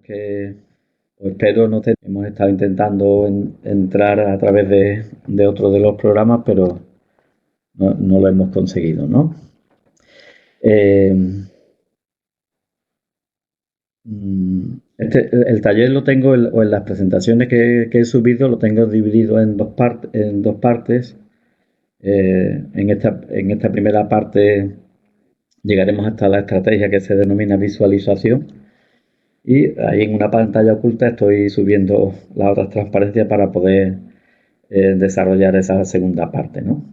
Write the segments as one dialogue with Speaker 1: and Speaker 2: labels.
Speaker 1: que, o espero no tener, hemos estado intentando entrar a través de otro de los programas, pero no lo hemos conseguido, ¿no? Eh, el taller lo tengo, o en las presentaciones que he subido, lo tengo dividido en dos partes. En esta primera parte llegaremos hasta la estrategia que se denomina visualización, y ahí en una pantalla oculta estoy subiendo las otras transparencias para poder desarrollar esa segunda parte, ¿no?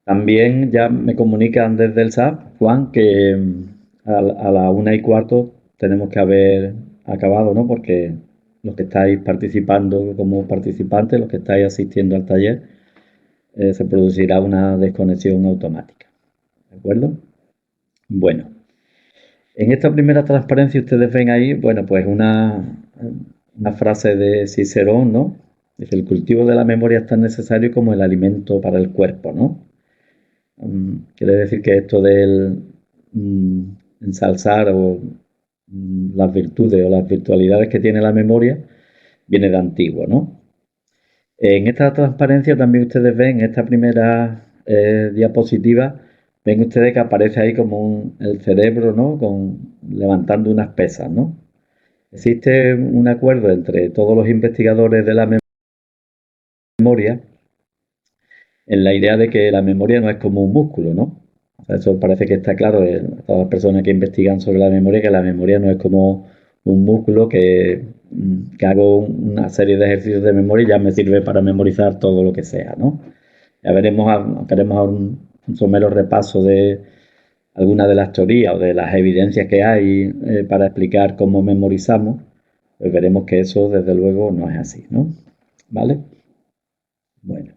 Speaker 1: También ya me comunican desde el SAP, Juan, que a la 1:15 tenemos que haber acabado, ¿no? Porque los que estáis participando como participantes, los que estáis asistiendo al taller, se producirá una desconexión automática. ¿De acuerdo? Bueno, en esta primera transparencia ustedes ven ahí, bueno, pues una frase de Cicerón, ¿no? Dice: el cultivo de la memoria es tan necesario como el alimento para el cuerpo, ¿no? Quiere decir que esto del ensalzar las virtudes o las virtualidades que tiene la memoria viene de antiguo, ¿no? En esta transparencia también ustedes ven, en esta primera diapositiva, ven ustedes que aparece ahí como el cerebro, ¿no? Levantando unas pesas, ¿no? Existe un acuerdo entre todos los investigadores de la memoria en la idea de que la memoria no es como un músculo, ¿no? O sea, eso parece que está claro en todas las personas que investigan sobre la memoria, que la memoria no es como un músculo que hago una serie de ejercicios de memoria y ya me sirve para memorizar todo lo que sea, ¿no? Ya haremos un somero repaso de algunas de las teorías o de las evidencias que hay para explicar cómo memorizamos, pues veremos que eso desde luego no es así, ¿no? ¿Vale? Bueno.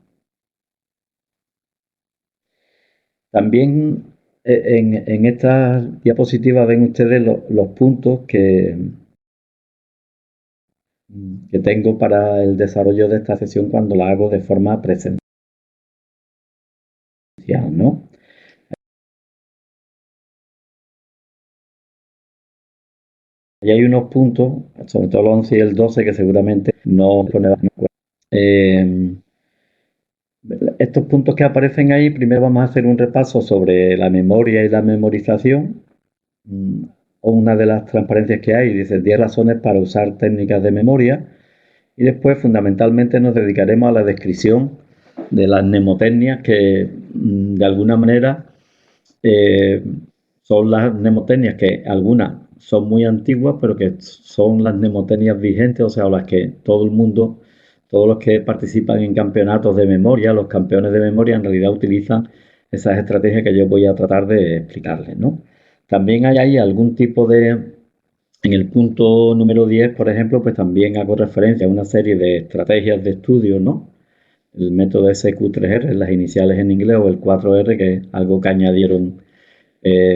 Speaker 1: También en esta diapositiva ven ustedes los puntos que tengo para el desarrollo de esta sesión cuando la hago de forma presencial, ¿no? Y hay unos puntos, sobre todo el 11 y el 12, que seguramente no pone. Estos puntos que aparecen ahí, primero vamos a hacer un repaso sobre la memoria y la memorización. O una de las transparencias que hay, dice 10 razones para usar técnicas de memoria. Y después, fundamentalmente, nos dedicaremos a la descripción de las mnemotecnias que, de alguna manera, eh, son las mnemotecnias que algunas son muy antiguas, pero que son las mnemotecnias vigentes, o sea, las que todo el mundo, todos los que participan en campeonatos de memoria, los campeones de memoria, en realidad utilizan esas estrategias que yo voy a tratar de explicarles, ¿no? También hay ahí algún tipo en el punto número 10, por ejemplo, pues también hago referencia a una serie de estrategias de estudio, ¿no? El método SQ3R, las iniciales en inglés, o el 4R, que es algo que añadieron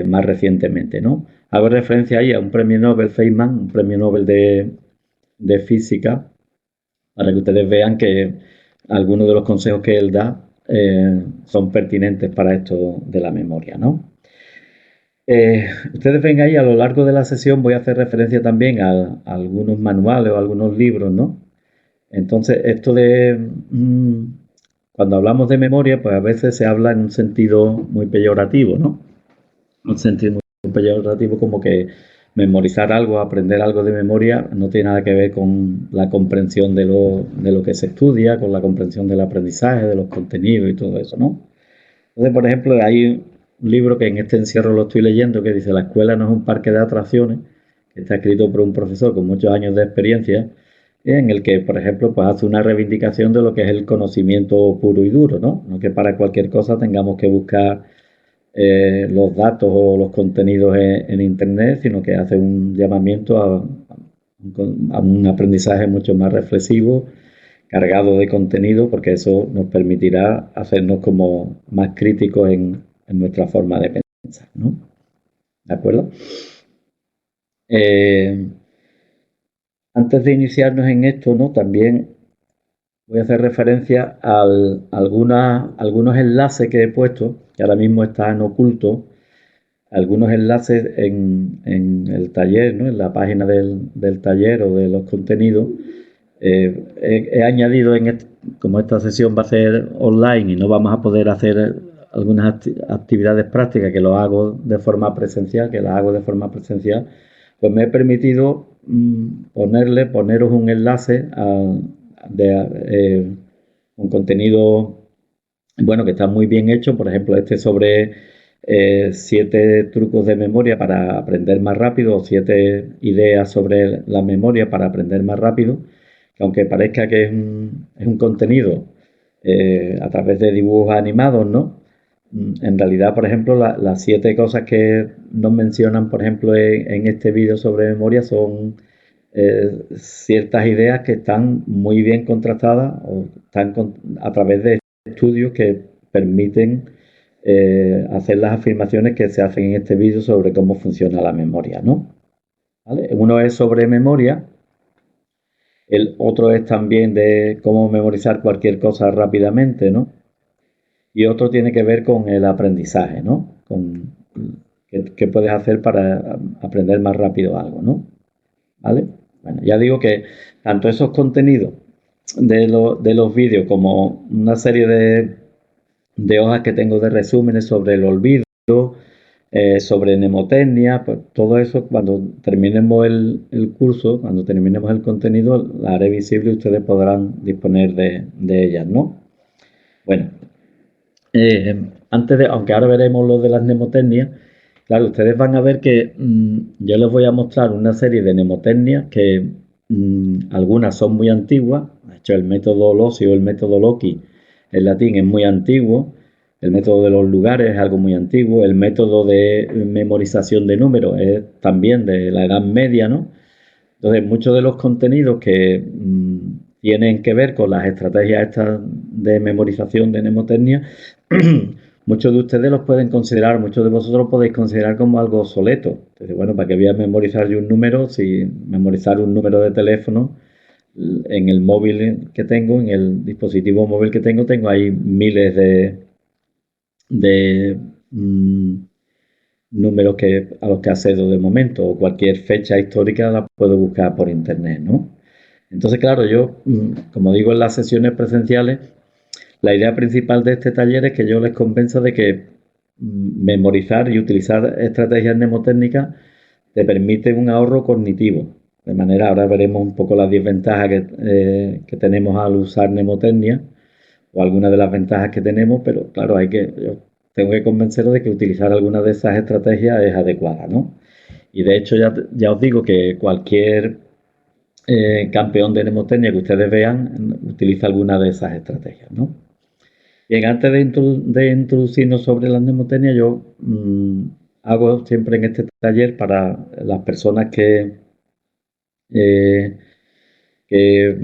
Speaker 1: más recientemente, ¿no? Hago referencia ahí a un premio Nobel, Feynman, un premio Nobel de física, para que ustedes vean que algunos de los consejos que él da son pertinentes para esto de la memoria, ¿no? Ustedes ven ahí, a lo largo de la sesión voy a hacer referencia también a algunos manuales o algunos libros, ¿no? Entonces, esto cuando hablamos de memoria, pues a veces se habla en un sentido muy peyorativo, ¿no? Un sentido muy peyorativo, como que memorizar algo, aprender algo de memoria, no tiene nada que ver con la comprensión de lo que se estudia, con la comprensión del aprendizaje, de los contenidos y todo eso, ¿no? Entonces, por ejemplo, hay un libro que en este encierro lo estoy leyendo, que dice: la escuela no es un parque de atracciones, que está escrito por un profesor con muchos años de experiencia, en el que, por ejemplo, pues hace una reivindicación de lo que es el conocimiento puro y duro, ¿no? No que para cualquier cosa tengamos que buscar los datos o los contenidos en Internet, sino que hace un llamamiento a un aprendizaje mucho más reflexivo, cargado de contenido, porque eso nos permitirá hacernos como más críticos en nuestra forma de pensar, ¿no? ¿De acuerdo? Antes de iniciarnos en esto, ¿no? También voy a hacer referencia a algunos enlaces que he puesto, que ahora mismo están ocultos, algunos enlaces en el taller, ¿no? En la página del taller o de los contenidos. He añadido, como esta sesión va a ser online y no vamos a poder hacer algunas actividades prácticas que lo hago de forma presencial, pues me he permitido poneros un enlace de un contenido, bueno, que está muy bien hecho, por ejemplo, sobre 7 trucos de memoria para aprender más rápido o 7 ideas sobre la memoria para aprender más rápido, que aunque parezca que es un contenido a través de dibujos animados, ¿no? En realidad, por ejemplo, las 7 cosas que nos mencionan, por ejemplo, en este vídeo sobre memoria son ciertas ideas que están muy bien contrastadas o están a través de estudios que permiten hacer las afirmaciones que se hacen en este vídeo sobre cómo funciona la memoria, ¿no? ¿Vale? Uno es sobre memoria, el otro es también de cómo memorizar cualquier cosa rápidamente, ¿no? Y otro tiene que ver con el aprendizaje, ¿no? Con qué puedes hacer para aprender más rápido algo, ¿no? ¿Vale? Bueno, ya digo que tanto esos contenidos de los vídeos como una serie de hojas que tengo de resúmenes sobre el olvido, sobre mnemotecnia, pues todo eso cuando terminemos el curso, cuando terminemos el contenido, la haré visible y ustedes podrán disponer de ellas, ¿no? Bueno, aunque ahora veremos lo de las mnemotecnias, claro, ustedes van a ver que yo les voy a mostrar una serie de mnemotecnias que algunas son muy antiguas. De hecho, el método Loci o el método Loci en latín es muy antiguo. El método de los lugares es algo muy antiguo. El método de memorización de números es también de la Edad Media, ¿no? Entonces, muchos de los contenidos que tienen que ver con las estrategias estas de memorización de mnemotecnia, muchos de ustedes los pueden considerar, muchos de vosotros podéis considerar como algo obsoleto. Entonces, bueno, ¿para qué voy a memorizar yo un número si memorizar un número de teléfono en el móvil que tengo, en el dispositivo móvil que tengo ahí miles de números a los que accedo de momento, o cualquier fecha histórica la puedo buscar por internet, ¿no? Entonces, claro, yo, como digo en las sesiones presenciales, la idea principal de este taller es que yo les convenza de que memorizar y utilizar estrategias mnemotécnicas te permite un ahorro cognitivo. De manera, ahora veremos un poco las desventajas que tenemos al usar mnemotecnia o algunas de las ventajas que tenemos, pero claro, yo tengo que convenceros de que utilizar alguna de esas estrategias es adecuada, ¿no? Y de hecho ya os digo que cualquier campeón de mnemotecnia que ustedes vean utiliza alguna de esas estrategias, ¿no? Bien, antes de introducirnos sobre la mnemotecnia, yo hago siempre en este taller para las personas eh, que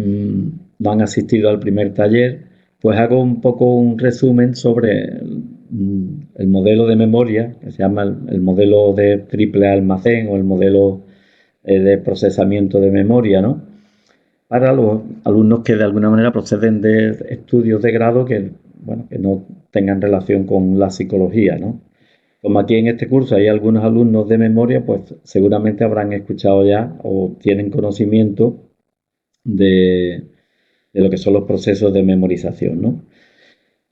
Speaker 1: no han asistido al primer taller, pues hago un poco un resumen sobre el modelo de memoria, que se llama el modelo de triple almacén o el modelo de procesamiento de memoria, ¿no? Para los alumnos que de alguna manera proceden de estudios de grado que, bueno, que no tengan relación con la psicología, ¿no? Como aquí en este curso hay algunos alumnos de memoria, pues seguramente habrán escuchado ya o tienen conocimiento de lo que son los procesos de memorización, ¿no?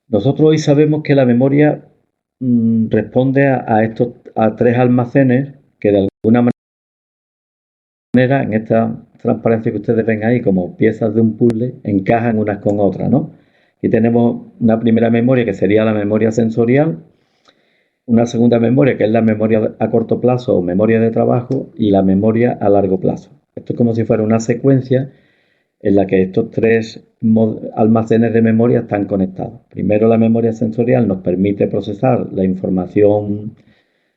Speaker 1: Nosotros hoy sabemos que la memoria responde a 3 almacenes que de alguna manera en esta transparencia que ustedes ven ahí como piezas de un puzzle encajan unas con otras, ¿no? Aquí tenemos una primera memoria que sería la memoria sensorial, una segunda memoria que es la memoria a corto plazo o memoria de trabajo y la memoria a largo plazo. Esto es como si fuera una secuencia en la que estos 3 almacenes de memoria están conectados. Primero, la memoria sensorial nos permite procesar la información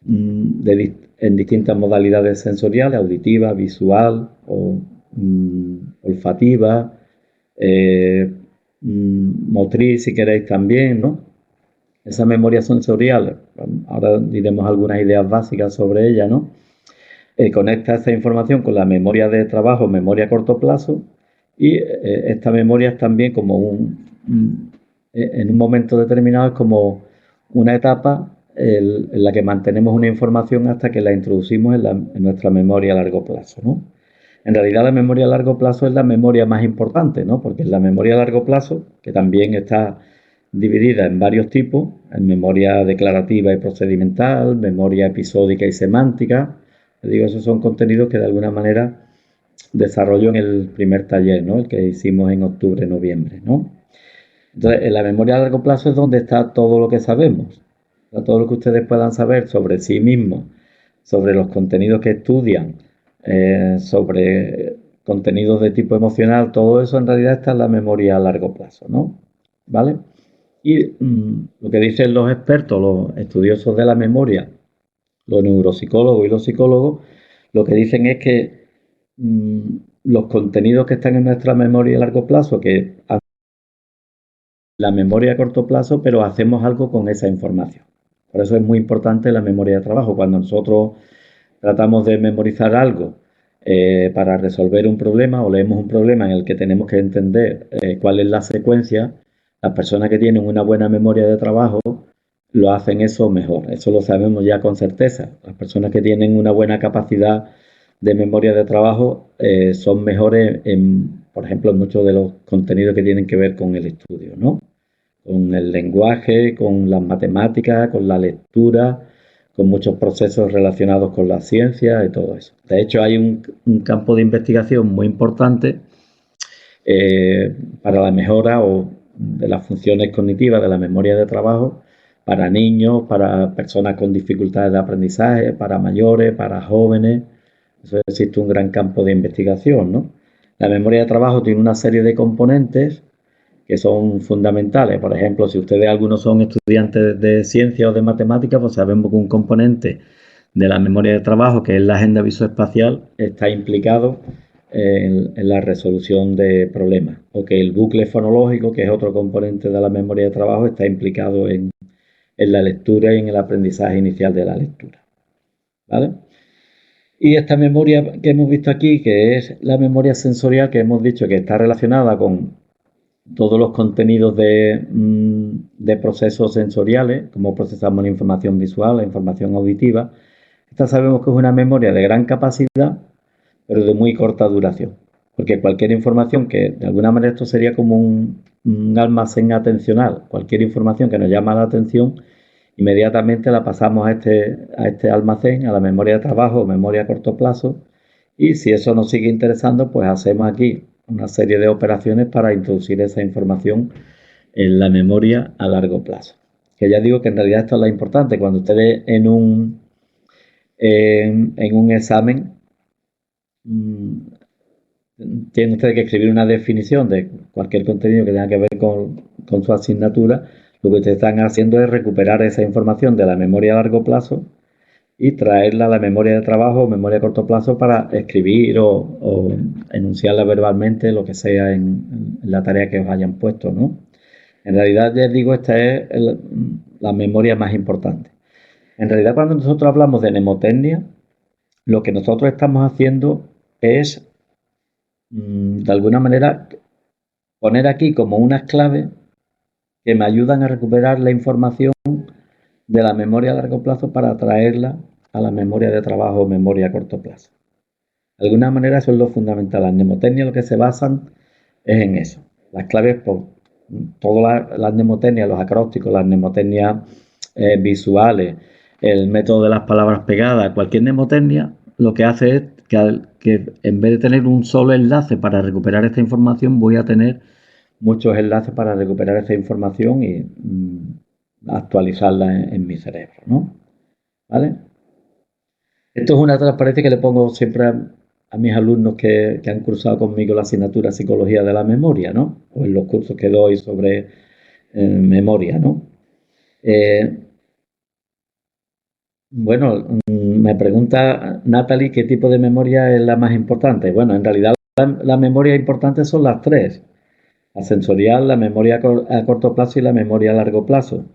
Speaker 1: en distintas modalidades sensoriales, auditiva, visual o olfativa, motriz si queréis también, ¿no? Esa memoria sensorial, ahora diremos algunas ideas básicas sobre ella, ¿no? Conecta esta información con la memoria de trabajo, memoria a corto plazo, y esta memoria es también como en un momento determinado es como una etapa en la que mantenemos una información hasta que la introducimos en nuestra memoria a largo plazo, ¿no? En realidad la memoria a largo plazo es la memoria más importante, ¿no? Porque es la memoria a largo plazo, que también está dividida en varios tipos, en memoria declarativa y procedimental, memoria episódica y semántica. Digo, esos son contenidos que de alguna manera desarrollo en el primer taller, ¿no? El que hicimos en octubre-noviembre, ¿no? Entonces, en la memoria a largo plazo es donde está todo lo que sabemos, todo lo que ustedes puedan saber sobre sí mismos, sobre los contenidos que estudian, sobre contenidos de tipo emocional, todo eso en realidad está en la memoria a largo plazo, ¿no? ¿Vale? Y lo que dicen los expertos, los estudiosos de la memoria, los neuropsicólogos y los psicólogos, lo que dicen es que los contenidos que están en nuestra memoria a largo plazo, que la memoria a corto plazo, pero hacemos algo con esa información. Por eso es muy importante la memoria de trabajo. Cuando nosotros tratamos de memorizar algo para resolver un problema o leemos un problema en el que tenemos que entender cuál es la secuencia, las personas que tienen una buena memoria de trabajo lo hacen eso mejor. Eso lo sabemos ya con certeza. Las personas que tienen una buena capacidad de memoria de trabajo son mejores, por ejemplo, en muchos de los contenidos que tienen que ver con el estudio, ¿no? Con el lenguaje, con las matemáticas, con la lectura, con muchos procesos relacionados con la ciencia y todo eso. De hecho, hay un campo de investigación muy importante para la mejora de las funciones cognitivas de la memoria de trabajo para niños, para personas con dificultades de aprendizaje, para mayores, para jóvenes. Eso existe un gran campo de investigación, ¿no? La memoria de trabajo tiene una serie de componentes que son fundamentales. Por ejemplo, si ustedes algunos son estudiantes de ciencia o de matemáticas, pues sabemos que un componente de la memoria de trabajo, que es la agenda visoespacial, está implicado en la resolución de problemas. O que el bucle fonológico, que es otro componente de la memoria de trabajo, está implicado en la lectura y en el aprendizaje inicial de la lectura. ¿Vale? Y esta memoria que hemos visto aquí, que es la memoria sensorial, que hemos dicho que está relacionada con todos los contenidos de procesos sensoriales, como procesamos la información visual, la información auditiva. Esta sabemos que es una memoria de gran capacidad, pero de muy corta duración. Porque cualquier información que, de alguna manera, esto sería como un almacén atencional. Cualquier información que nos llama la atención, inmediatamente la pasamos a este almacén, a la memoria de trabajo o memoria a corto plazo. Y si eso nos sigue interesando, pues hacemos aquí una serie de operaciones para introducir esa información en la memoria a largo plazo. Que ya digo que en realidad esto es lo importante. Cuando ustedes en un examen tienen ustedes que escribir una definición de cualquier contenido que tenga que ver con su asignatura, lo que ustedes están haciendo es recuperar esa información de la memoria a largo plazo y traerla a la memoria de trabajo o memoria a corto plazo para escribir o enunciarla verbalmente, lo que sea en la tarea que os hayan puesto, ¿no? En realidad, les digo, esta es la memoria más importante. En realidad, cuando nosotros hablamos de mnemotecnia, lo que nosotros estamos haciendo es, de alguna manera, poner aquí como unas claves que me ayudan a recuperar la información de la memoria a largo plazo para traerla a la memoria de trabajo o memoria a corto plazo. De alguna manera eso es lo fundamental. Las mnemotecnias lo que se basan es en eso. Las claves, por todas las mnemotecnias, los acrósticos, las mnemotecnias visuales, el método de las palabras pegadas, cualquier mnemotecnia lo que hace es que en vez de tener un solo enlace para recuperar esta información, voy a tener muchos enlaces para recuperar esa información y actualizarla en mi cerebro, ¿no? ¿Vale? Esto es una transparencia que le pongo siempre a mis alumnos que han cursado conmigo la asignatura Psicología de la Memoria, ¿no? O en los cursos que doy sobre memoria, ¿no? Bueno, me pregunta Natalie qué tipo de memoria es la más importante. Bueno, en realidad la memoria importante son las tres. La sensorial, la memoria a corto plazo y la memoria a largo plazo.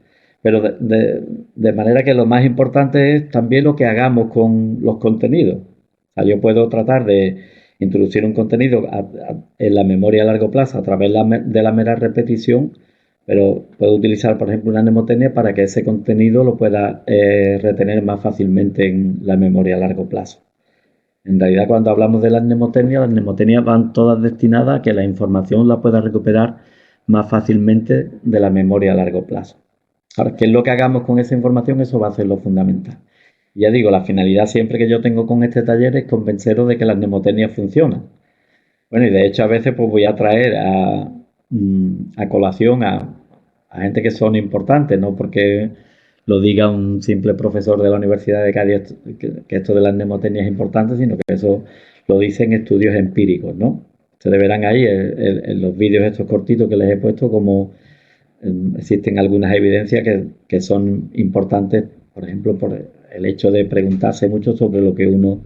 Speaker 1: Pero de manera que lo más importante es también lo que hagamos con los contenidos. O sea, yo puedo tratar de introducir un contenido en la memoria a largo plazo a través de la mera repetición, pero puedo utilizar, por ejemplo, una mnemotecnia para que ese contenido lo pueda retener más fácilmente en la memoria a largo plazo. En realidad, cuando hablamos de las mnemotecnias van todas destinadas a que la información la pueda recuperar más fácilmente de la memoria a largo plazo. Ahora, ¿qué es lo que hagamos con esa información? Eso va a ser lo fundamental. Ya digo, la finalidad siempre que yo tengo con este taller es convenceros de que las mnemotecnias funcionan. Bueno, y de hecho a veces pues voy a traer a colación a gente que son importantes, no porque lo diga un simple profesor de la Universidad de Cádiz que esto de las mnemotecnias es importante, sino que eso lo dicen estudios empíricos, ¿no? Ustedes verán ahí en los vídeos estos cortitos que les he puesto como existen algunas evidencias que son importantes, por ejemplo, por el hecho de preguntarse mucho sobre lo que uno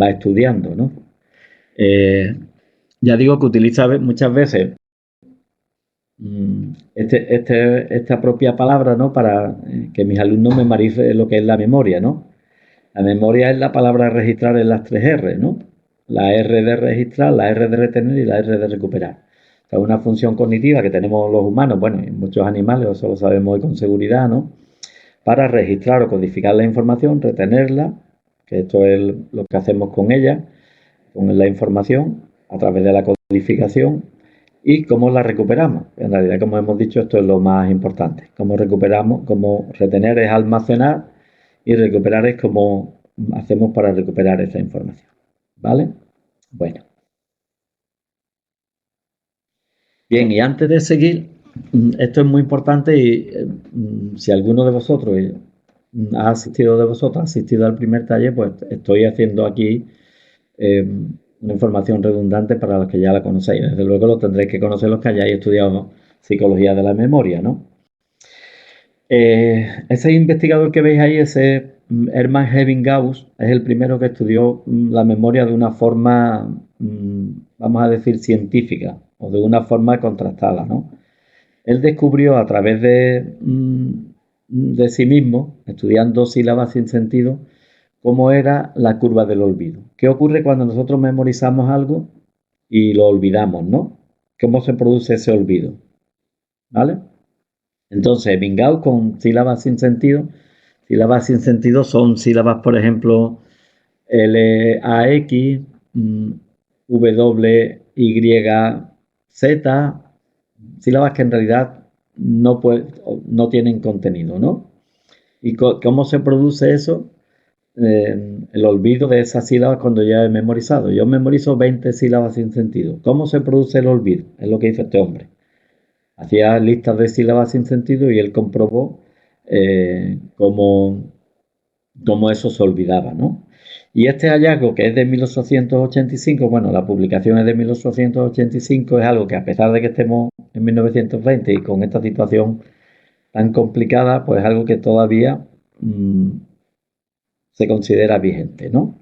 Speaker 1: va estudiando, ¿no? Ya digo que utiliza muchas veces esta propia palabra, ¿no? Para que mis alumnos memoricen lo que es la memoria, ¿no? La memoria es la palabra registrar en las 3 R, ¿no? La R de registrar, la R de retener y la R de recuperar. Es una función cognitiva que tenemos los humanos, bueno, y muchos animales, eso lo sabemos hoy con seguridad, ¿no? Para registrar o codificar la información, retenerla, que esto es lo que hacemos con ella, con la información, a través de la codificación, y cómo la recuperamos. En realidad, como hemos dicho, esto es lo más importante. Cómo recuperamos, cómo retener es almacenar y recuperar es cómo hacemos para recuperar esa información. ¿Vale? Bueno. Bien, y antes de seguir, esto es muy importante y si alguno de vosotros ha asistido al primer taller, pues estoy haciendo aquí una información redundante para los que ya la conocéis. Desde luego lo tendréis que conocer los que hayáis estudiado psicología de la memoria, ¿no? Ese investigador que veis ahí, ese Hermann Ebbinghaus, es el primero que estudió la memoria de una forma, vamos a decir, científica o de una forma contrastada, ¿no? Él descubrió a través de sí mismo, estudiando sílabas sin sentido, cómo era la curva del olvido. ¿Qué ocurre cuando nosotros memorizamos algo y lo olvidamos, ¿no? ¿Cómo se produce ese olvido? ¿Vale? Entonces, Bingao con sílabas sin sentido son sílabas, por ejemplo, LAX, WYZ, sílabas que en realidad no tienen contenido, ¿no? ¿Y cómo se produce eso? El olvido de esas sílabas cuando ya he memorizado. Yo memorizo 20 sílabas sin sentido. ¿Cómo se produce el olvido? Es lo que dice este hombre. Hacía listas de sílabas sin sentido y él comprobó cómo eso se olvidaba, ¿no? Y este hallazgo, que es de 1885, bueno, la publicación es de 1885, es algo que a pesar de que estemos en 1920 y con esta situación tan complicada, pues es algo que todavía se considera vigente, ¿no?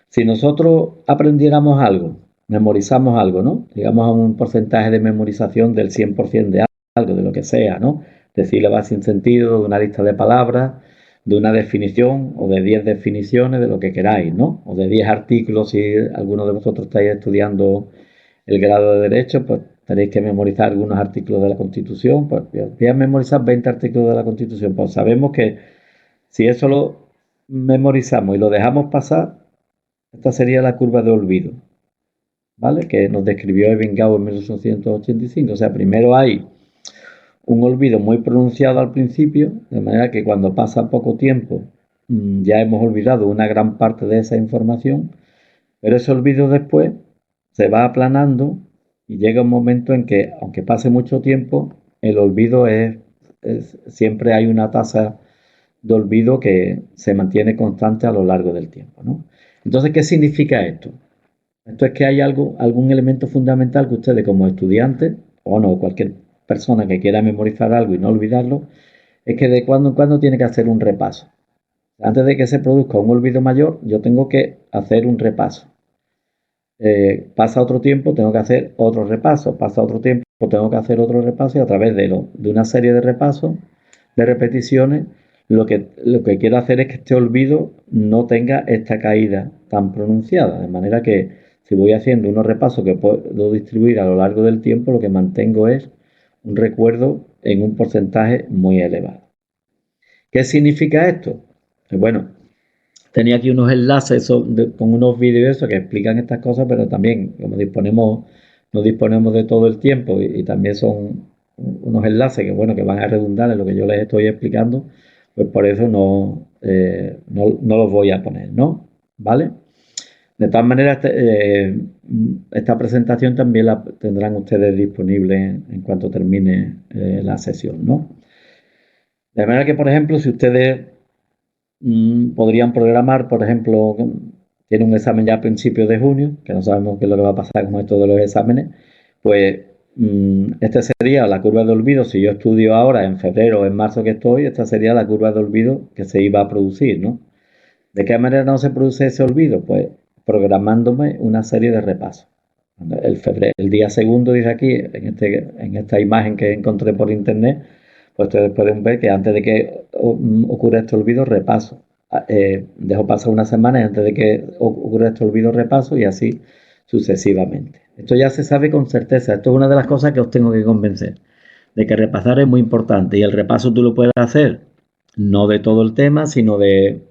Speaker 1: Si nosotros aprendiéramos algo, memorizamos algo, ¿no? Digamos a un porcentaje de memorización del 100% de algo, de lo que sea, ¿no? De sílabas sin sentido, de una lista de palabras, de una definición o de 10 definiciones, de lo que queráis, ¿no? O de 10 artículos, si alguno de vosotros estáis estudiando el grado de Derecho, pues tenéis que memorizar algunos artículos de la Constitución, pues voy a memorizar 20 artículos de la Constitución, pues sabemos que si eso lo memorizamos y lo dejamos pasar, esta sería la curva de olvido, ¿vale? Que nos describió Ebbinghaus en 1885. O sea, primero hay un olvido muy pronunciado al principio, de manera que cuando pasa poco tiempo ya hemos olvidado una gran parte de esa información, pero ese olvido después se va aplanando y llega un momento en que, aunque pase mucho tiempo, el olvido siempre hay una tasa de olvido que se mantiene constante a lo largo del tiempo, ¿no? Entonces, ¿qué significa esto? Esto es que hay algún elemento fundamental que ustedes como estudiantes, o no, cualquier persona que quiera memorizar algo y no olvidarlo, es que de cuando en cuando tiene que hacer un repaso. Antes de que se produzca un olvido mayor, yo tengo que hacer un repaso. Pasa otro tiempo, tengo que hacer otro repaso. Pasa otro tiempo, tengo que hacer otro repaso y a través de una serie de repasos, de repeticiones, lo que quiero hacer es que este olvido no tenga esta caída tan pronunciada. De manera que si voy haciendo unos repasos que puedo distribuir a lo largo del tiempo, lo que mantengo es un recuerdo en un porcentaje muy elevado. ¿Qué significa esto? Pues bueno, tenía aquí unos enlaces con unos vídeos que explican estas cosas, pero también, como no disponemos de todo el tiempo y también son unos enlaces que, bueno, que van a redundar en lo que yo les estoy explicando, pues por eso no los voy a poner, ¿no? ¿Vale? De todas maneras, esta presentación también la tendrán ustedes disponible en cuanto termine la sesión, ¿no? De manera que, por ejemplo, si ustedes podrían programar, por ejemplo, tiene un examen ya a principios de junio, que no sabemos qué es lo que va a pasar con esto de los exámenes, pues esta sería la curva de olvido. Si yo estudio ahora en febrero o en marzo que estoy, esta sería la curva de olvido que se iba a producir, ¿no? ¿De qué manera no se produce ese olvido? Pues programándome una serie de repasos. El día segundo, dice aquí, en esta imagen que encontré por internet, pues ustedes pueden ver que antes de que ocurra este olvido, repaso. Dejo pasar una semana y antes de que ocurra este olvido, repaso y así sucesivamente. Esto ya se sabe con certeza. Esto es una de las cosas que os tengo que convencer, de que repasar es muy importante y el repaso tú lo puedes hacer no de todo el tema, sino de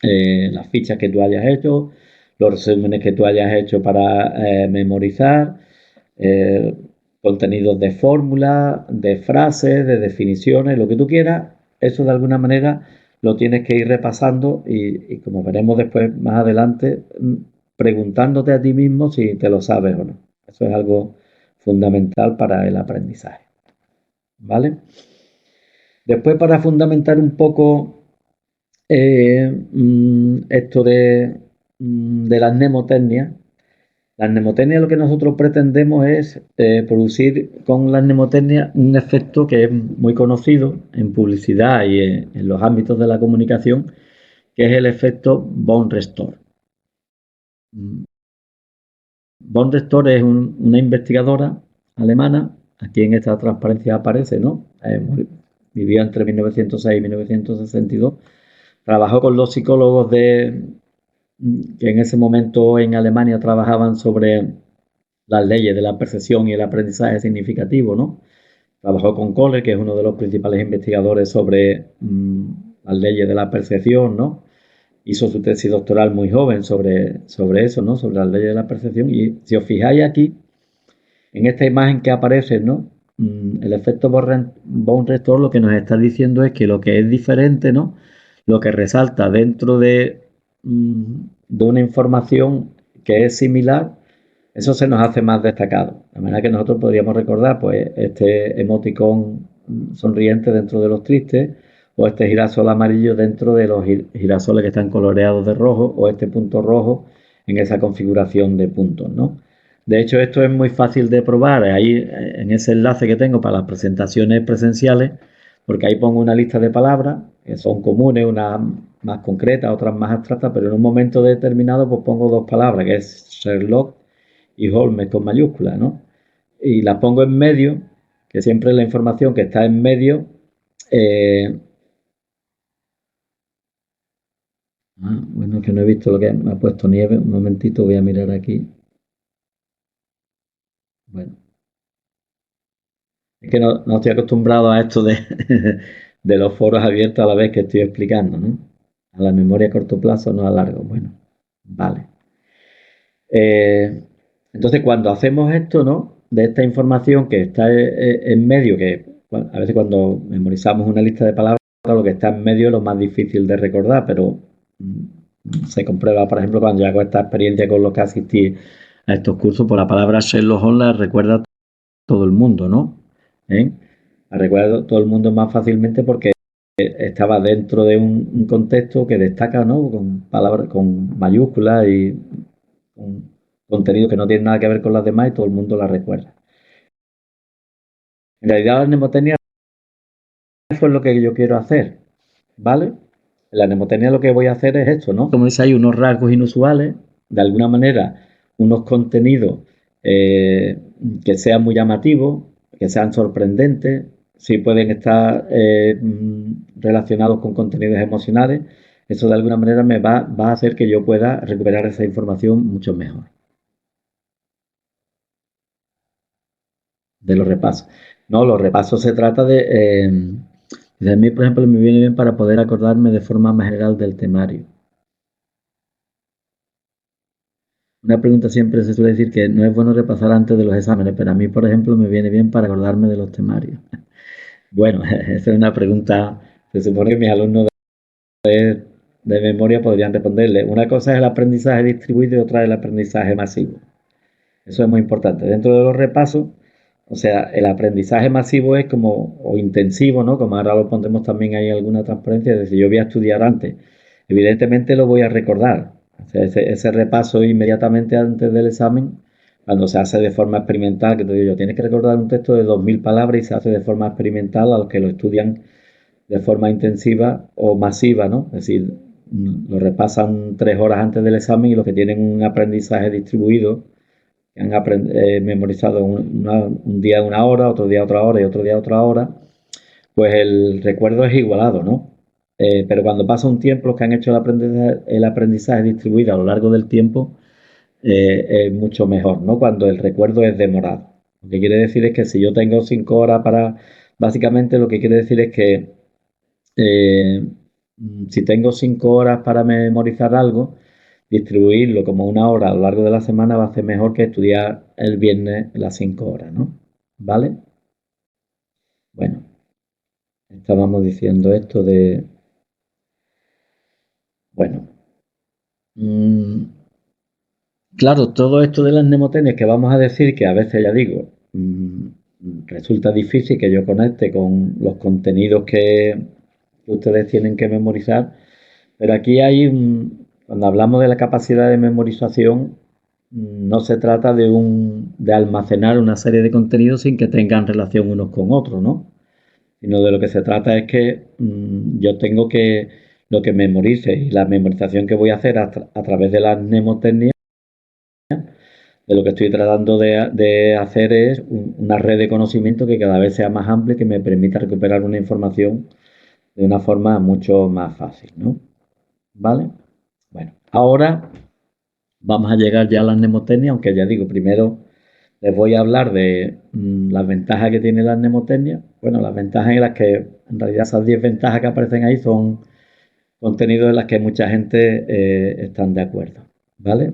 Speaker 1: las fichas que tú hayas hecho, los resúmenes que tú hayas hecho para memorizar, eh, contenidos de fórmulas, de frases, de definiciones, lo que tú quieras, eso de alguna manera lo tienes que ir repasando y como veremos después más adelante, preguntándote a ti mismo si te lo sabes o no. Eso es algo fundamental para el aprendizaje. ¿Vale? Después, para fundamentar un poco esto de las mnemotecnias. Las mnemotecnias, lo que nosotros pretendemos es producir con las mnemotecnias un efecto que es muy conocido en publicidad y en los ámbitos de la comunicación, que es el efecto von Restor. Von Restor es una investigadora alemana, aquí en esta transparencia aparece, ¿no? Vivió entre 1906 y 1962. Trabajó con los psicólogos que en ese momento en Alemania trabajaban sobre las leyes de la percepción y el aprendizaje significativo, ¿no? Trabajó con Kohler, que es uno de los principales investigadores sobre las leyes de la percepción, ¿no? Hizo su tesis doctoral muy joven sobre eso, ¿no? Sobre las leyes de la percepción. Y si os fijáis aquí, en esta imagen que aparece, ¿no? El efecto von Restor lo que nos está diciendo es que lo que es diferente, ¿no? Lo que resalta dentro de una información que es similar, eso se nos hace más destacado. De manera que nosotros podríamos recordar, pues, este emoticón sonriente dentro de los tristes, o este girasol amarillo dentro de los girasoles que están coloreados de rojo, o este punto rojo en esa configuración de puntos, ¿no? De hecho, esto es muy fácil de probar. Ahí, en ese enlace que tengo para las presentaciones presenciales, porque ahí pongo una lista de palabras que son comunes, unas más concretas, otras más abstractas, pero en un momento determinado pues pongo dos palabras, que es Sherlock y Holmes con mayúsculas, ¿no? Y las pongo en medio, que siempre la información que está en medio. Bueno, que no he visto lo que me ha puesto nieve. Un momentito, voy a mirar aquí. Bueno, es que no estoy acostumbrado a esto de los foros abiertos a la vez que estoy explicando, ¿no? A la memoria a corto plazo, no a largo. Bueno, vale. Entonces, cuando hacemos esto, ¿no? De esta información que está en medio, que a veces cuando memorizamos una lista de palabras, lo que está en medio es lo más difícil de recordar, pero se comprueba, por ejemplo, cuando yo hago esta experiencia con los que asistí a estos cursos, por la palabra Sherlock Holmes la recuerda todo el mundo, ¿no? La recuerda todo el mundo más fácilmente porque estaba dentro de un contexto que destaca, ¿no? Con palabras, con mayúsculas y con contenido que no tiene nada que ver con las demás y todo el mundo la recuerda. En realidad la mnemotecnia eso es lo que yo quiero hacer, ¿vale? En la mnemotecnia lo que voy a hacer es esto, ¿no? Como dice, hay unos rasgos inusuales, de alguna manera, unos contenidos que sean muy llamativos, que sean sorprendentes, si pueden estar relacionados con contenidos emocionales, eso de alguna manera me va a hacer que yo pueda recuperar esa información mucho mejor. De los repasos. No, los repasos se trata de a mí, por ejemplo, me viene bien para poder acordarme de forma más general del temario. Una pregunta siempre se suele decir que no es bueno repasar antes de los exámenes, pero a mí, por ejemplo, me viene bien para acordarme de los temarios. Bueno, esa es una pregunta, se supone que mis alumnos de memoria podrían responderle. Una cosa es el aprendizaje distribuido y otra es el aprendizaje masivo. Eso es muy importante. Dentro de los repasos, o sea, el aprendizaje masivo es como, o intensivo, ¿no? Como ahora lo pondremos también ahí en alguna transparencia, es decir, yo voy a estudiar antes. Evidentemente lo voy a recordar. O sea, ese repaso inmediatamente antes del examen, cuando se hace de forma experimental, que te digo yo, tienes que recordar un texto de 2000 palabras y se hace de forma experimental a los que lo estudian de forma intensiva o masiva, ¿no? Es decir, lo repasan 3 horas antes del examen y los que tienen un aprendizaje distribuido, que han memorizado un día 1 hora, otro día otra hora y otro día otra hora, pues el recuerdo es igualado, ¿no? Pero cuando pasa un tiempo, los que han hecho el aprendizaje distribuido a lo largo del tiempo es mucho mejor, ¿no? Cuando el recuerdo es demorado. Lo que quiere decir es que si yo tengo 5 horas para, básicamente lo que quiere decir es que eh, si tengo 5 horas para memorizar algo, distribuirlo como 1 hora a lo largo de la semana va a ser mejor que estudiar el viernes las 5 horas, ¿no? ¿Vale? Bueno, estábamos diciendo esto de, bueno, mmm, claro, todo esto de las mnemotecnias que vamos a decir, que a veces ya digo, resulta difícil que yo conecte con los contenidos que ustedes tienen que memorizar, pero aquí cuando hablamos de la capacidad de memorización, no se trata de almacenar una serie de contenidos sin que tengan relación unos con otros, ¿no? Sino de lo que se trata es que yo tengo que, lo que memorice y la memorización que voy a hacer a través de las mnemotecnias, de lo que estoy tratando de hacer es una red de conocimiento que cada vez sea más amplia y que me permita recuperar una información de una forma mucho más fácil, ¿no? ¿Vale? Bueno, ahora vamos a llegar ya a las mnemotecnias, aunque ya digo, primero les voy a hablar de las ventajas que tiene la mnemotecnia. Bueno, las ventajas en las que, en realidad esas 10 ventajas que aparecen ahí son contenidos en las que mucha gente están de acuerdo, ¿vale?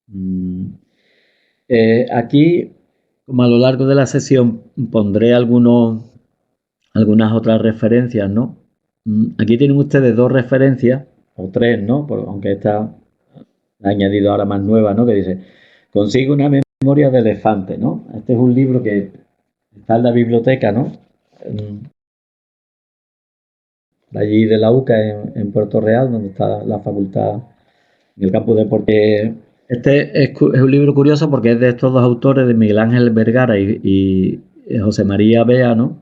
Speaker 1: Mm, aquí, como a lo largo de la sesión, pondré algunas otras referencias, ¿no? Aquí tienen ustedes 2 referencias, o 3, ¿no? Aunque esta ha añadido ahora más nueva, ¿no? Que dice, consigue una memoria de elefante, ¿no? Este es un libro que está en la biblioteca, ¿no? De allí de la UCA en Puerto Real, donde está la facultad, en el campus de Puerto. Este es un libro curioso porque es de estos 2 autores, de Miguel Ángel Vergara y José María Bea, ¿no?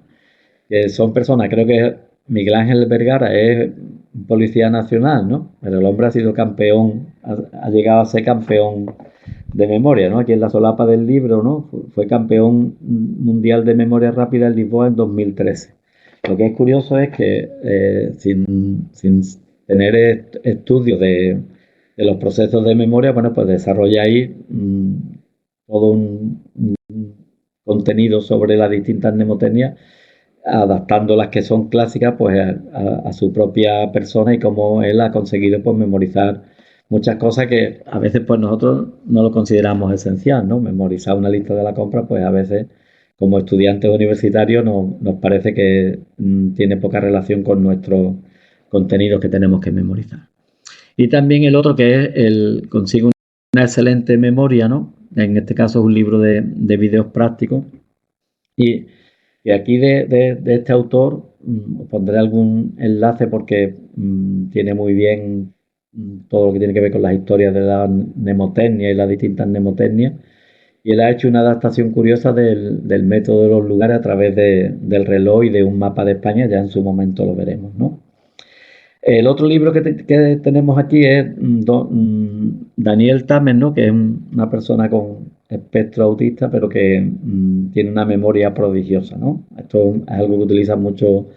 Speaker 1: Que son personas, creo que Miguel Ángel Vergara es un policía nacional, ¿no? Pero el hombre ha sido campeón, ha llegado a ser campeón de memoria, ¿no? Aquí en la solapa del libro, ¿no? Fue campeón mundial de memoria rápida en Lisboa en 2013. Lo que es curioso es que sin tener estudios de los procesos de memoria, bueno, pues desarrolla ahí todo un contenido sobre las distintas mnemotecnias, adaptando las que son clásicas pues a su propia persona y cómo él ha conseguido pues memorizar muchas cosas que a veces pues nosotros no lo consideramos esencial, ¿no? Memorizar una lista de la compra pues a veces como estudiantes universitarios nos parece que tiene poca relación con nuestros contenidos que tenemos que memorizar. Y también el otro que es el consigue una excelente memoria, ¿no? En este caso es un libro de videos prácticos. Y aquí de este autor os pondré algún enlace porque tiene muy bien todo lo que tiene que ver con las historias de la mnemotecnia y las distintas mnemotecnias. Y él ha hecho una adaptación curiosa del método de los lugares a través del reloj y de un mapa de España. Ya en su momento lo veremos, ¿no? El otro libro que tenemos aquí es Daniel Tamen, ¿no? Que es una persona con espectro autista, pero que tiene una memoria prodigiosa, ¿no? Esto es algo que utilizan mucho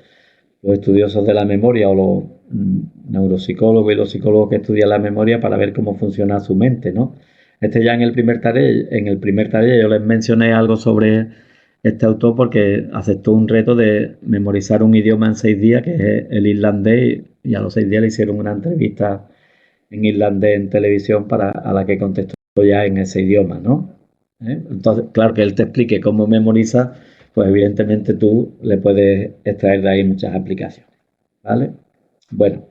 Speaker 1: los estudiosos de la memoria o los neuropsicólogos y los psicólogos que estudian la memoria para ver cómo funciona su mente, ¿no? Ya en el primer taller yo les mencioné algo sobre este autor porque aceptó un reto de memorizar un idioma en 6 días, que es el irlandés, y a los 6 días le hicieron una entrevista en irlandés en televisión a la que contestó ya en ese idioma, ¿no? Entonces, claro, que él te explique cómo memoriza, pues evidentemente tú le puedes extraer de ahí muchas aplicaciones, ¿vale? Bueno,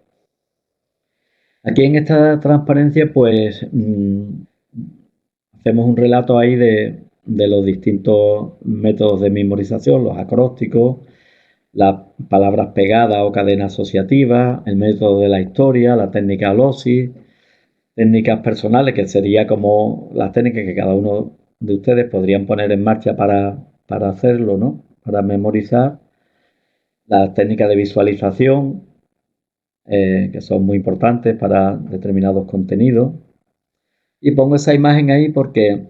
Speaker 1: aquí en esta transparencia, pues hacemos un relato ahí de los distintos métodos de memorización, los acrósticos, las palabras pegadas o cadenas asociativas, el método de la historia, la técnica glosis, técnicas personales, que sería como las técnicas que cada uno de ustedes podrían poner en marcha para hacerlo, ¿no? Para memorizar. Las técnicas de visualización, que son muy importantes para determinados contenidos. Y pongo esa imagen ahí porque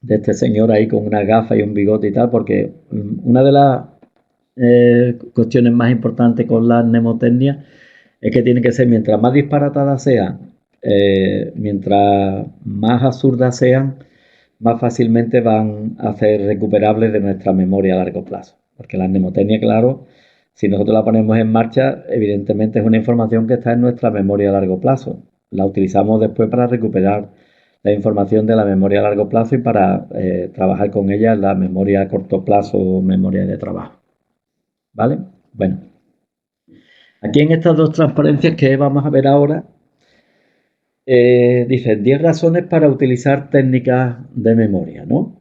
Speaker 1: de este señor ahí con una gafa y un bigote y tal, porque una de las cuestiones más importantes con la mnemotecnia es que tiene que ser, mientras más disparatadas sean, mientras más absurdas sean, más fácilmente van a ser recuperables de nuestra memoria a largo plazo. Porque la mnemotecnia, claro, si nosotros la ponemos en marcha, evidentemente es una información que está en nuestra memoria a largo plazo. La utilizamos después para recuperar la información de la memoria a largo plazo y para trabajar con ella en la memoria a corto plazo o memoria de trabajo. ¿Vale? Bueno, aquí en estas dos transparencias que vamos a ver ahora, dice 10 razones para utilizar técnicas de memoria, ¿no?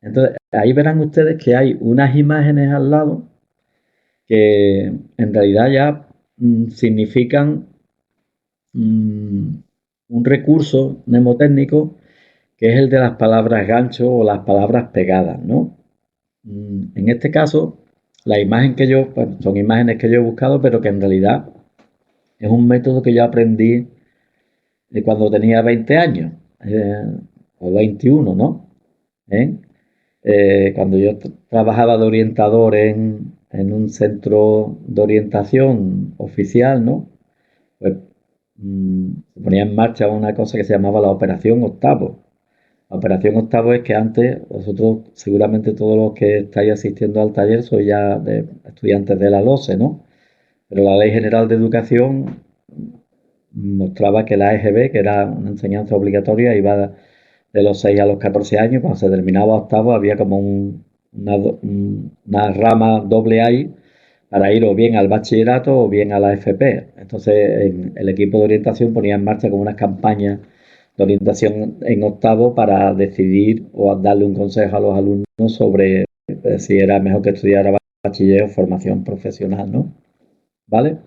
Speaker 1: Entonces, ahí verán ustedes que hay unas imágenes al lado que en realidad ya significan un recurso mnemotécnico que es el de las palabras gancho o las palabras pegadas, ¿no? En este caso, la imagen que yo, bueno, son imágenes que yo he buscado, pero que en realidad es un método que yo aprendí cuando tenía 20 años, o 21, ¿no? ¿Eh? Cuando yo trabajaba de orientador en un centro de orientación oficial, ¿no? Pues se ponía en marcha una cosa que se llamaba la Operación Octavo. La Operación Octavo es que antes, vosotros seguramente todos los que estáis asistiendo al taller sois ya estudiantes de la LOSE, ¿no? Pero la Ley General de Educación mostraba que la EGB, que era una enseñanza obligatoria, iba de los 6 a los 14 años. Cuando se terminaba octavo había como una rama doble ahí para ir o bien al bachillerato o bien a la FP. Entonces el equipo de orientación ponía en marcha como unas campañas de orientación en octavo para decidir o darle un consejo a los alumnos sobre si era mejor que estudiara bachiller o formación profesional, ¿no? ¿Vale?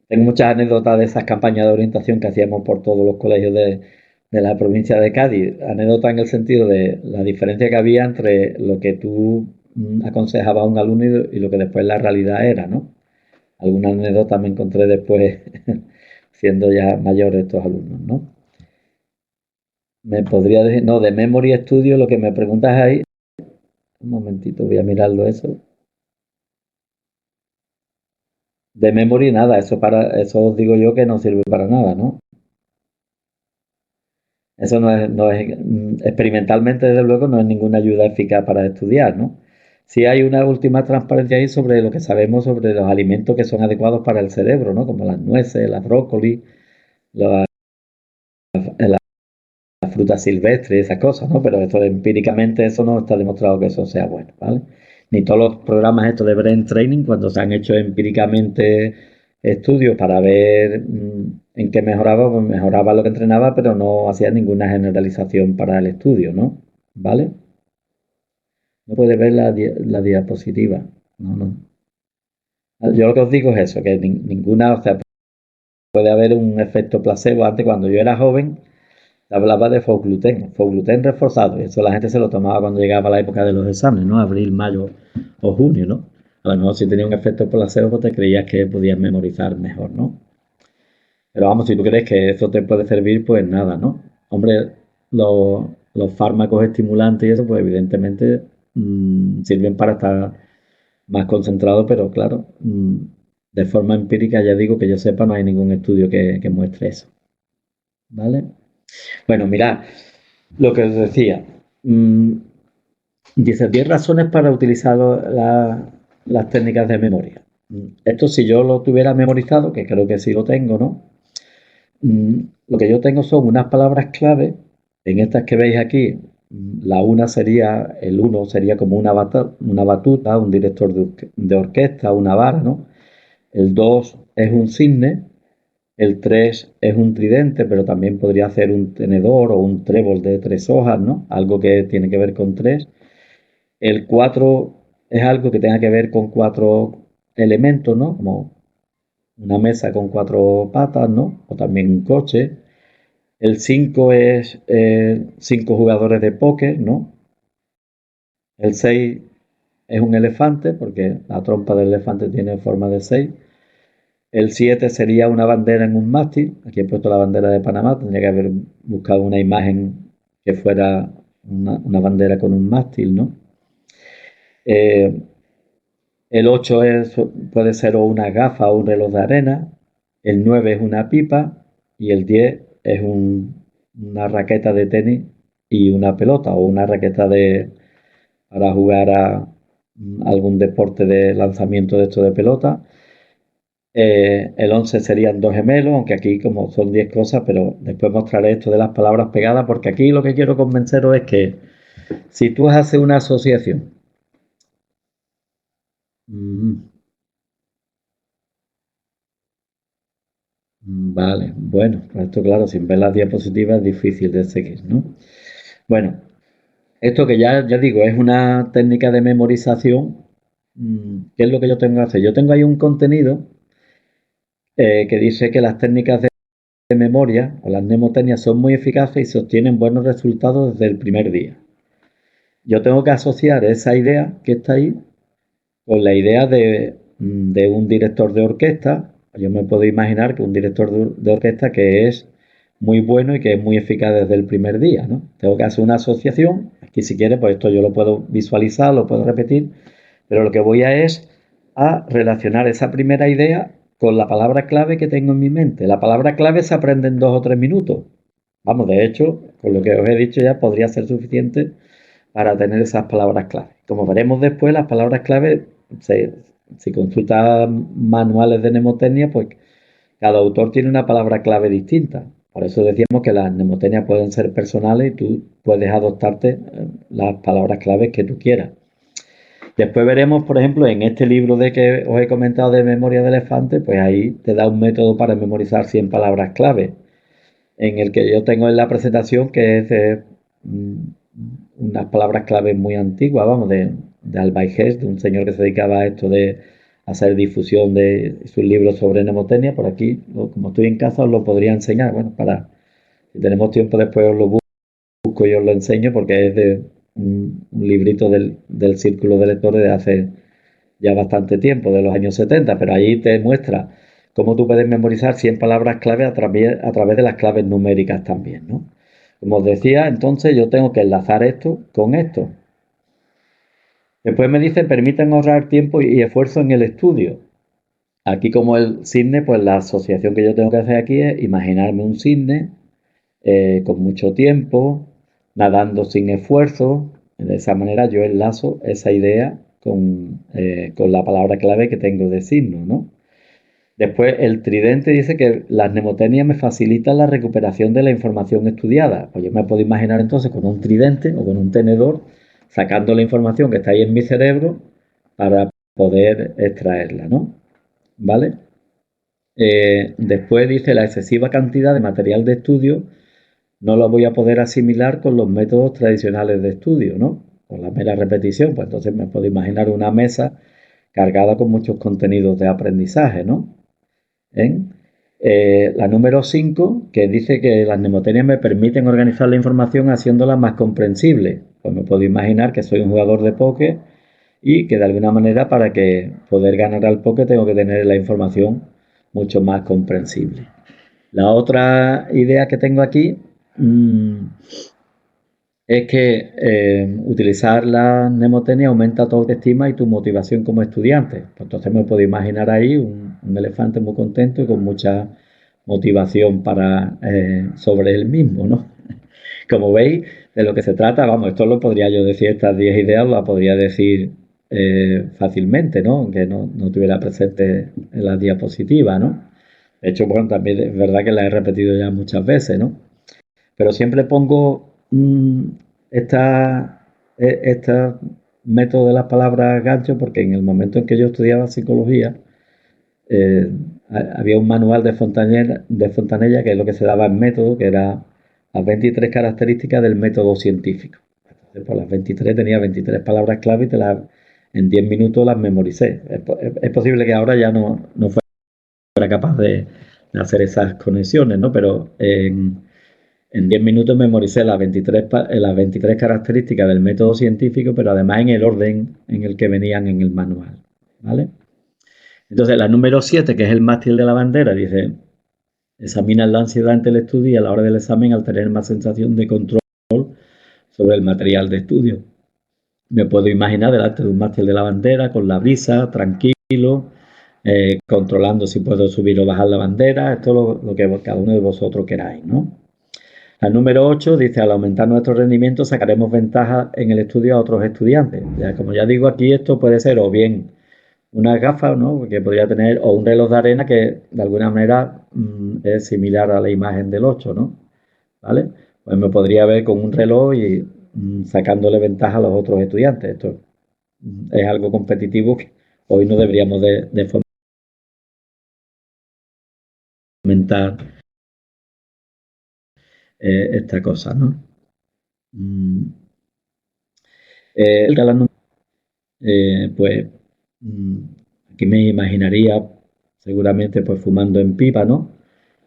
Speaker 1: Tengo muchas anécdotas de esas campañas de orientación que hacíamos por todos los colegios de la provincia de Cádiz. Anécdotas en el sentido de la diferencia que había entre lo que tú aconsejabas a un alumno y lo que después la realidad era, ¿no? Alguna anécdota me encontré después siendo ya mayores estos alumnos, ¿no? Me podría decir, no, de Memory Studio, lo que me preguntas ahí, un momentito, voy a mirarlo eso. De Memory nada, eso os digo yo que no sirve para nada, ¿no? Eso no es experimentalmente, desde luego, no es ninguna ayuda eficaz para estudiar, ¿no? Sí hay una última transparencia ahí sobre lo que sabemos sobre los alimentos que son adecuados para el cerebro, ¿no? Como las nueces, las brócoli, la, la fruta silvestre, esas cosas, ¿no? Pero esto empíricamente eso no está demostrado que eso sea bueno, ¿vale? Ni todos los programas estos de brain training, cuando se han hecho empíricamente estudios para ver en qué mejoraba, pues mejoraba lo que entrenaba, pero no hacía ninguna generalización para el estudio, ¿no? ¿Vale? No puede ver la diapositiva. No, no. Yo lo que os digo es eso, que ninguna, o sea, puede haber un efecto placebo. Antes, cuando yo era joven, se hablaba de Fougluten reforzado, y eso la gente se lo tomaba cuando llegaba la época de los exámenes, ¿no? Abril, mayo o junio, ¿no? A lo mejor si tenía un efecto placebo, pues te creías que podías memorizar mejor, ¿no? Pero vamos, si tú crees que eso te puede servir, pues nada, ¿no? Hombre, los fármacos estimulantes y eso, pues evidentemente sirven para estar más concentrado, pero claro, de forma empírica, ya digo que yo sepa, no hay ningún estudio que muestre eso. ¿Vale? Bueno, mirad, lo que os decía, Dice 10 razones para utilizar las técnicas de memoria. Esto si yo lo tuviera memorizado, que creo que sí lo tengo, ¿no? Lo que yo tengo son unas palabras clave, en estas que veis aquí, la una sería, el uno sería como una batuta, un director de orquesta, una vara, ¿no? El 2 es un cisne, el 3 es un tridente, pero también podría ser un tenedor o un trébol de 3 hojas, ¿no? Algo que tiene que ver con 3. El 4 es algo que tenga que ver con 4 elementos, ¿no? Como una mesa con 4 patas, ¿no? O también un coche. El 5 es 5 jugadores de póker, ¿no? El 6 es un elefante, porque la trompa del elefante tiene forma de 6. El 7 sería una bandera en un mástil. Aquí he puesto la bandera de Panamá. Tendría que haber buscado una imagen que fuera una bandera con un mástil, ¿no? Eh, el 8 puede ser o una gafa o un reloj de arena. El 9 es una pipa. Y el 10 es una raqueta de tenis y una pelota o una raqueta para jugar a algún deporte de lanzamiento de esto de pelota. El 11 serían dos gemelos, aunque aquí como son 10 cosas, pero después mostraré esto de las palabras pegadas, porque aquí lo que quiero convenceros es que si tú haces una asociación, vale, bueno, pues esto claro, sin ver las diapositivas es difícil de seguir, ¿no? Bueno, esto que ya digo, es una técnica de memorización. ¿Qué es lo que yo tengo que hacer? Yo tengo ahí un contenido que dice que las técnicas de memoria o las mnemotecnias son muy eficaces y se obtienen buenos resultados desde el primer día. Yo tengo que asociar esa idea que está ahí con la idea de un director de orquesta. Yo me puedo imaginar que un director de orquesta que es muy bueno y que es muy eficaz desde el primer día, ¿no? Tengo que hacer una asociación. Aquí si quieres, pues esto yo lo puedo visualizar, lo puedo repetir, pero lo que voy a relacionar esa primera idea con la palabra clave que tengo en mi mente. La palabra clave se aprende en 2 o 3 minutos. Vamos, de hecho, con lo que os he dicho ya podría ser suficiente para tener esas palabras clave. Como veremos después, las palabras clave, si consultas manuales de mnemotecnia, pues cada autor tiene una palabra clave distinta. Por eso decíamos que las mnemotecnias pueden ser personales y tú puedes adoptarte las palabras claves que tú quieras. Después veremos, por ejemplo, en este libro de que os he comentado de memoria de elefante, pues ahí te da un método para memorizar 100 palabras clave, en el que yo tengo en la presentación que es unas palabras clave muy antiguas, vamos, de Albaigés, de un señor que se dedicaba a esto de hacer difusión de sus libros sobre mnemotecnia. Por aquí, como estoy en casa, os lo podría enseñar. Bueno, si tenemos tiempo después os lo busco y os lo enseño porque es de un librito del Círculo de Lectores de hace ya bastante tiempo, de los años 70, pero ahí te muestra cómo tú puedes memorizar 100 palabras clave a través de las claves numéricas también, ¿no? Como os decía, entonces yo tengo que enlazar esto con esto. Después me dice, permiten ahorrar tiempo y esfuerzo en el estudio. Aquí como el cisne, pues la asociación que yo tengo que hacer aquí es imaginarme un cisne con mucho tiempo, nadando sin esfuerzo. De esa manera yo enlazo esa idea con la palabra clave que tengo de signo, ¿no? Después, el tridente dice que las mnemotecnias me facilitan la recuperación de la información estudiada. Pues yo me puedo imaginar entonces con un tridente o con un tenedor sacando la información que está ahí en mi cerebro para poder extraerla, ¿no? ¿Vale? Después dice la excesiva cantidad de material de estudio no lo voy a poder asimilar con los métodos tradicionales de estudio, ¿no? Con la mera repetición, pues entonces me puedo imaginar una mesa cargada con muchos contenidos de aprendizaje, ¿no? ¿Eh? La número 5 que dice que las mnemotecnias me permiten organizar la información haciéndola más comprensible. Pues me puedo imaginar que soy un jugador de póker y que de alguna manera para que poder ganar al póker tengo que tener la información mucho más comprensible. La otra idea que tengo aquí es que utilizar la mnemotecnia aumenta tu autoestima y tu motivación como estudiante. Pues entonces me puedo imaginar ahí un elefante muy contento y con mucha motivación sobre él mismo, ¿no? Como veis, de lo que se trata, vamos, esto lo podría yo decir, estas 10 ideas las podría decir fácilmente, ¿no? Aunque no tuviera presente en las diapositivas, ¿no? De hecho, bueno, también es verdad que las he repetido ya muchas veces, ¿no? Pero siempre pongo esta método de las palabras gancho porque en el momento en que yo estudiaba psicología, eh, había un manual de Fontanella que es lo que se daba en método, que era las 23 características del método científico. Entonces, pues las 23 tenía 23 palabras clave y en 10 minutos las memoricé. Es posible que ahora ya no fuera capaz de hacer esas conexiones, ¿no? Pero en 10 minutos memoricé las 23 características del método científico, pero además en el orden en el que venían en el manual, ¿vale? Entonces, la número 7, que es el mástil de la bandera, dice, examina la ansiedad ante el estudio y a la hora del examen al tener más sensación de control sobre el material de estudio. Me puedo imaginar delante de un mástil de la bandera, con la brisa, tranquilo, controlando si puedo subir o bajar la bandera. Esto es lo que cada uno de vosotros queráis, ¿no? La número 8 dice, al aumentar nuestro rendimiento sacaremos ventaja en el estudio a otros estudiantes. Ya, como ya digo aquí, esto puede ser o bien unas gafas, ¿no? Que podría tener, o un reloj de arena que de alguna manera es similar a la imagen del 8, ¿no? ¿Vale? Pues me podría ver con un reloj y sacándole ventaja a los otros estudiantes. Esto es algo competitivo que hoy no deberíamos de fomentar esta cosa, ¿no? Mm, el galán, pues aquí me imaginaría seguramente pues fumando en pipa, ¿no?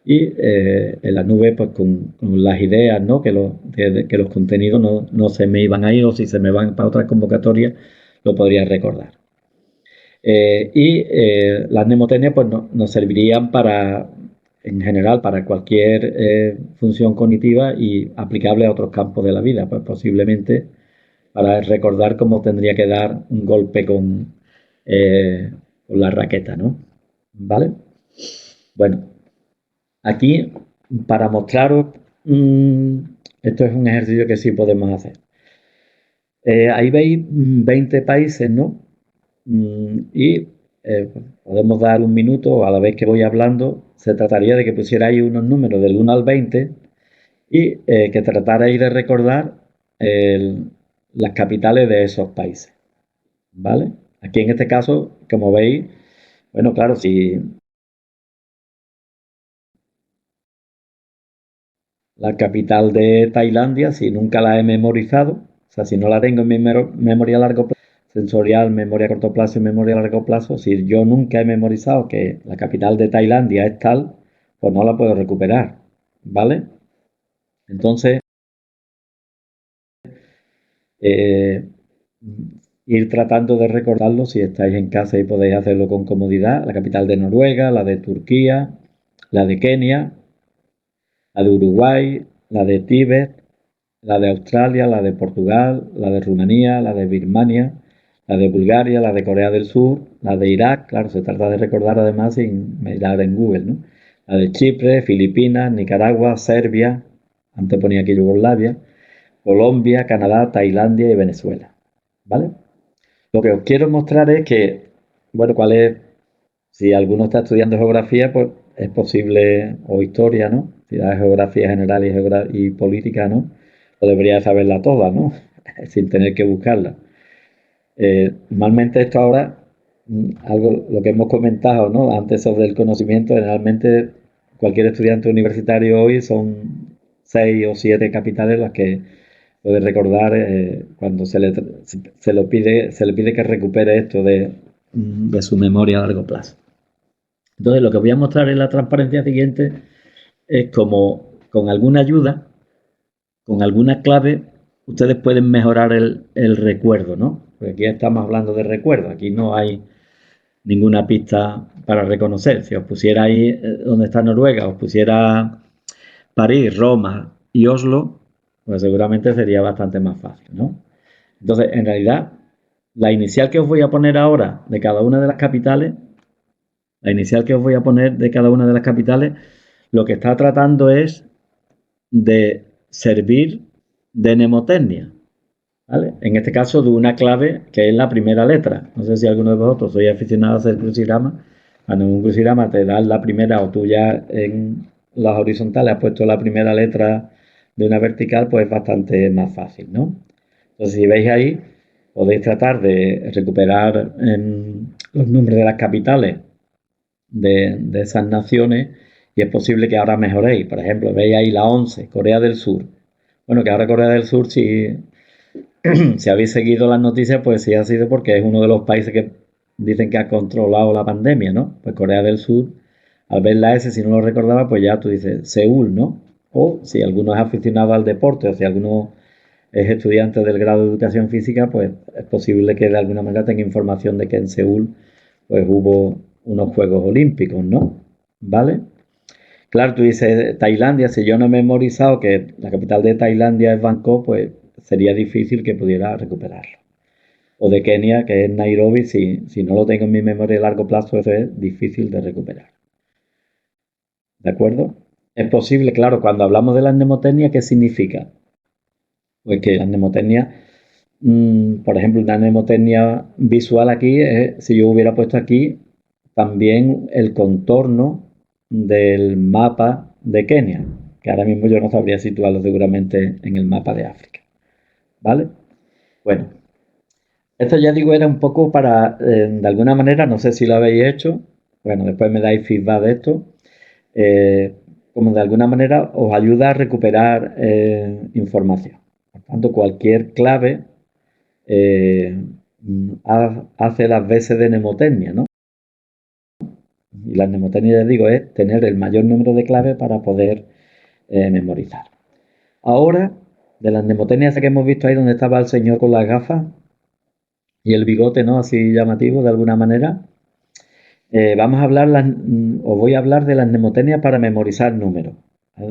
Speaker 1: Y en la nube pues con las ideas, ¿no? Que los contenidos no se me iban a ir o si se me van para otras convocatorias lo podría recordar. Las mnemotecnias pues nos servirían para, en general, para cualquier función cognitiva y aplicable a otros campos de la vida, pues posiblemente para recordar cómo tendría que dar un golpe con la raqueta, ¿no? ¿Vale? Bueno, aquí para mostraros, esto es un ejercicio que sí podemos hacer. Ahí veis 20 países, ¿no? Y podemos dar un minuto a la vez que voy hablando. Se trataría de que pusierais unos números del 1 al 20 y que tratarais de recordar las capitales de esos países, ¿vale? Aquí en este caso, como veis, bueno, claro, si la capital de Tailandia, si nunca la he memorizado, o sea, si no la tengo en mi memoria a largo plazo, sensorial, memoria a corto plazo y memoria a largo plazo, si yo nunca he memorizado que la capital de Tailandia es tal, pues no la puedo recuperar, ¿vale? Entonces, eh, ir tratando de recordarlo si estáis en casa y podéis hacerlo con comodidad, la capital de Noruega, la de Turquía, la de Kenia, la de Uruguay, la de Tíbet, la de Australia, la de Portugal, la de Rumanía, la de Birmania, la de Bulgaria, la de Corea del Sur, la de Irak, claro, se trata de recordar además sin mirar en Google, ¿no? La de Chipre, Filipinas, Nicaragua, Serbia, antes ponía aquí Yugoslavia, Colombia, Canadá, Tailandia y Venezuela, ¿vale? Lo que os quiero mostrar es que, bueno, cuál es, si alguno está estudiando geografía, pues es posible, o historia, ¿no? Si da geografía general y política, ¿no? O debería saberla toda, ¿no? Sin tener que buscarla. Normalmente esto ahora, algo, lo que hemos comentado, ¿no? Antes sobre el conocimiento, generalmente cualquier estudiante universitario hoy son 6 o 7 capitales las que puede recordar cuando se le pide que recupere esto de su memoria a largo plazo. Entonces, lo que voy a mostrar en la transparencia siguiente es como con alguna ayuda, con alguna clave, ustedes pueden mejorar el recuerdo, ¿no? Porque aquí estamos hablando de recuerdo, aquí no hay ninguna pista para reconocer. Si os pusiera ahí donde está Noruega, os pusiera París, Roma y Oslo, pues seguramente sería bastante más fácil, ¿no? Entonces, en realidad, la inicial que os voy a poner ahora de cada una de las capitales, la inicial que os voy a poner de cada una de las capitales, lo que está tratando es de servir de mnemotecnia, ¿vale? En este caso de una clave que es la primera letra. No sé si alguno de vosotros sois aficionados a hacer crucigrama. Cuando en un crucigrama te dan la primera o tú ya en las horizontales has puesto la primera letra de una vertical, pues es bastante más fácil, ¿no? Entonces, si veis ahí, podéis tratar de recuperar los nombres de las capitales de esas naciones y es posible que ahora mejoréis. Por ejemplo, veis ahí la 11, Corea del Sur. Bueno, que ahora Corea del Sur, si habéis seguido las noticias, pues sí ha sido porque es uno de los países que dicen que ha controlado la pandemia, ¿no? Pues Corea del Sur, al ver la S, si no lo recordaba, pues ya tú dices Seúl, ¿no? O si alguno es aficionado al deporte o si alguno es estudiante del grado de educación física, pues es posible que de alguna manera tenga información de que en Seúl pues hubo unos Juegos Olímpicos, ¿no? ¿Vale? Claro, tú dices Tailandia, si yo no he memorizado que la capital de Tailandia es Bangkok, pues sería difícil que pudiera recuperarlo. O de Kenia, que es Nairobi, si no lo tengo en mi memoria a largo plazo, eso es difícil de recuperar. ¿De acuerdo? Es posible, claro, cuando hablamos de la mnemotecnia, ¿qué significa? Pues que la mnemotecnia, por ejemplo, una mnemotecnia visual aquí es si yo hubiera puesto aquí también el contorno del mapa de Kenia, que ahora mismo yo no sabría situarlo seguramente en el mapa de África. ¿Vale? Bueno, esto ya digo era un poco para, de alguna manera, no sé si lo habéis hecho, bueno, después me dais feedback de esto, eh, como de alguna manera os ayuda a recuperar información. Por tanto, cualquier clave eh, hace las veces de mnemotecnia, ¿no? Y la mnemotecnia, ya digo, es tener el mayor número de claves para poder memorizar. Ahora, de las mnemotecnias que hemos visto ahí donde estaba el señor con las gafas y el bigote, ¿no? Así llamativo de alguna manera. Vamos a hablar, os voy a hablar de las mnemotecnias para memorizar números.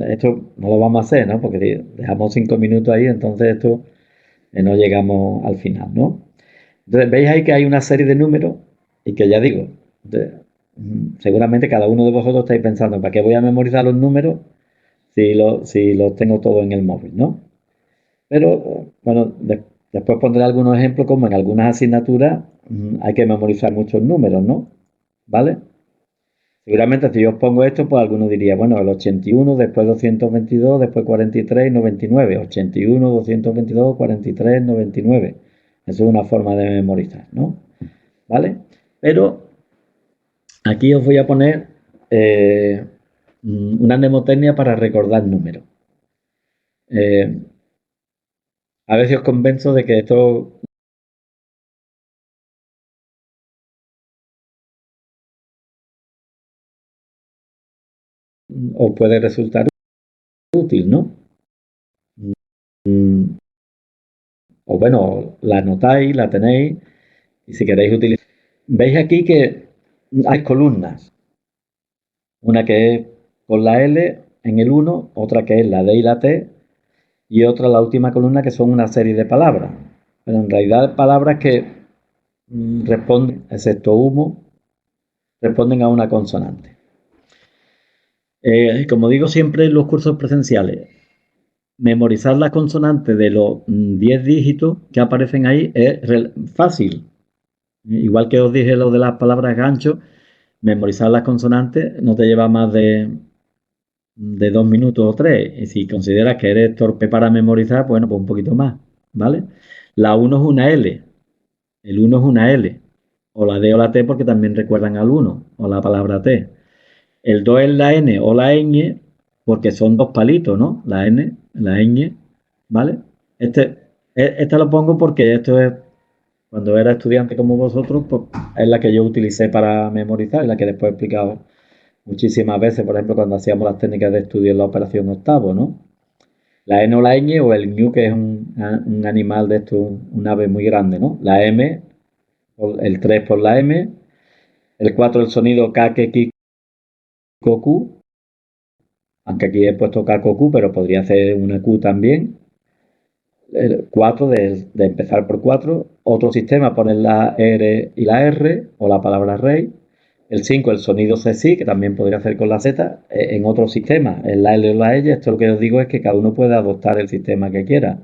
Speaker 1: Esto no lo vamos a hacer, ¿no? Porque si dejamos 5 minutos ahí, entonces esto no llegamos al final, ¿no? Entonces, veis ahí que hay una serie de números y que ya digo, seguramente cada uno de vosotros estáis pensando, ¿para qué voy a memorizar los números si los tengo todos en el móvil, ¿no? Pero, bueno, después pondré algunos ejemplos como en algunas asignaturas hay que memorizar muchos números, ¿no? ¿Vale? Seguramente si yo os pongo esto, pues alguno diría, bueno, el 81, después 222, después 43 y 99. 81, 222, 43, 99. Eso es una forma de memorizar, ¿no? ¿Vale? Pero aquí os voy a poner una mnemotecnia para recordar números. Eh, a ver si os convenzo de que esto os puede resultar útil, ¿no? Mm, o bueno, la anotáis, la tenéis y si queréis utilizar. Veis aquí que hay columnas. Una que es con la L en el 1, otra que es la D y la T, y otra la última columna que son una serie de palabras. Pero en realidad palabras que responden, excepto humo, responden a una consonante. Como digo siempre en los cursos presenciales, memorizar las consonantes de los 10 dígitos que aparecen ahí es fácil. Igual que os dije lo de las palabras gancho, memorizar las consonantes no te lleva más de 2 minutos o tres. Y si consideras que eres torpe para memorizar, bueno, pues un poquito más, ¿vale? La uno es una L, el uno es una L, o la D o la T porque también recuerdan al uno, o la palabra T. El 2 es la N o la ñ, porque son dos palitos, ¿no? La N, la ñ, ¿vale? Esta lo pongo porque esto es, cuando era estudiante como vosotros, pues es la que yo utilicé para memorizar, es la que después he explicado muchísimas veces, por ejemplo, cuando hacíamos las técnicas de estudio en la operación octavo, ¿no? La N o la ñ o el ñu, que es un animal de esto, un ave muy grande, ¿no? La M, el 3 por la M, el 4 el sonido K, K, K, Q, aunque aquí he puesto K, Q, pero podría hacer una Q también. El 4 de empezar por 4. Otro sistema, poner la R y la R, o la palabra rey. El 5, el sonido CSI, que también podría hacer con la Z, en otro sistema, en la L o la L. Esto lo que os digo es que cada uno puede adoptar el sistema que quiera.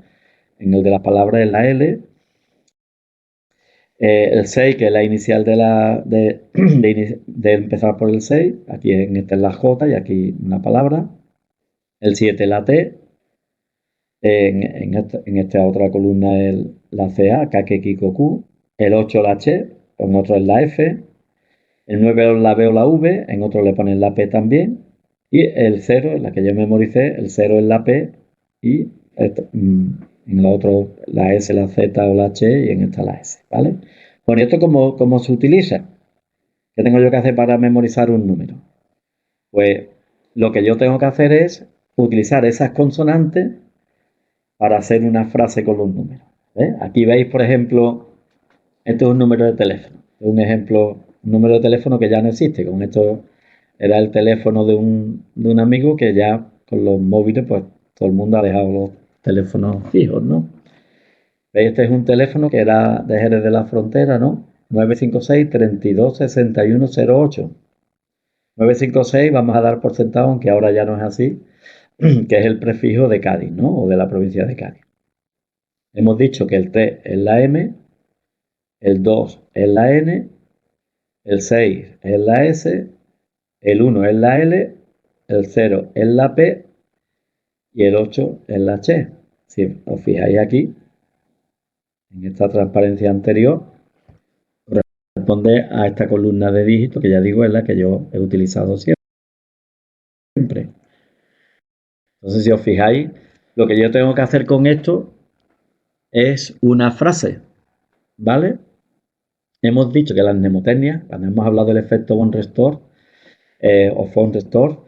Speaker 1: En el de las palabras es la L. El 6, que es la inicial de empezar por el 6. Aquí en esta es la J y aquí una palabra. El 7, la T. En esta otra columna es la CA, K, K, K, Q. El 8, la H. En otro es la F. El 9 la B o la V, en otro le ponen la P también. Y el 0, en la que yo memoricé, el 0 es la P y en la otro la S, la Z o la H y en esta la S, ¿vale? Bueno, ¿y esto cómo se utiliza? ¿Qué tengo yo que hacer para memorizar un número? Pues lo que yo tengo que hacer es utilizar esas consonantes para hacer una frase con los números. Aquí veis, por ejemplo, esto es un número de teléfono. Es un ejemplo, un número de teléfono que ya no existe. Con esto era el teléfono de un amigo que ya con los móviles, pues todo el mundo ha dejado los teléfonos fijos, ¿no? ¿Veis? Este es un teléfono que era de Jerez de la Frontera, ¿no? 956-32-6108. 956 vamos a dar por sentado, aunque ahora ya no es así, que es el prefijo de Cádiz, ¿no? O de la provincia de Cádiz. Hemos dicho que el 3 es la M, el 2 es la N, el 6 es la S, el 1 es la L, el 0 es la P y el 8 es la H. Si os fijáis aquí, en esta transparencia anterior, corresponde a esta columna de dígitos que ya digo es la que yo he utilizado siempre. Entonces, si os fijáis, lo que yo tengo que hacer con esto es una frase, ¿vale? Hemos dicho que las mnemotecnias, cuando hemos hablado del efecto von Restor o von Restor,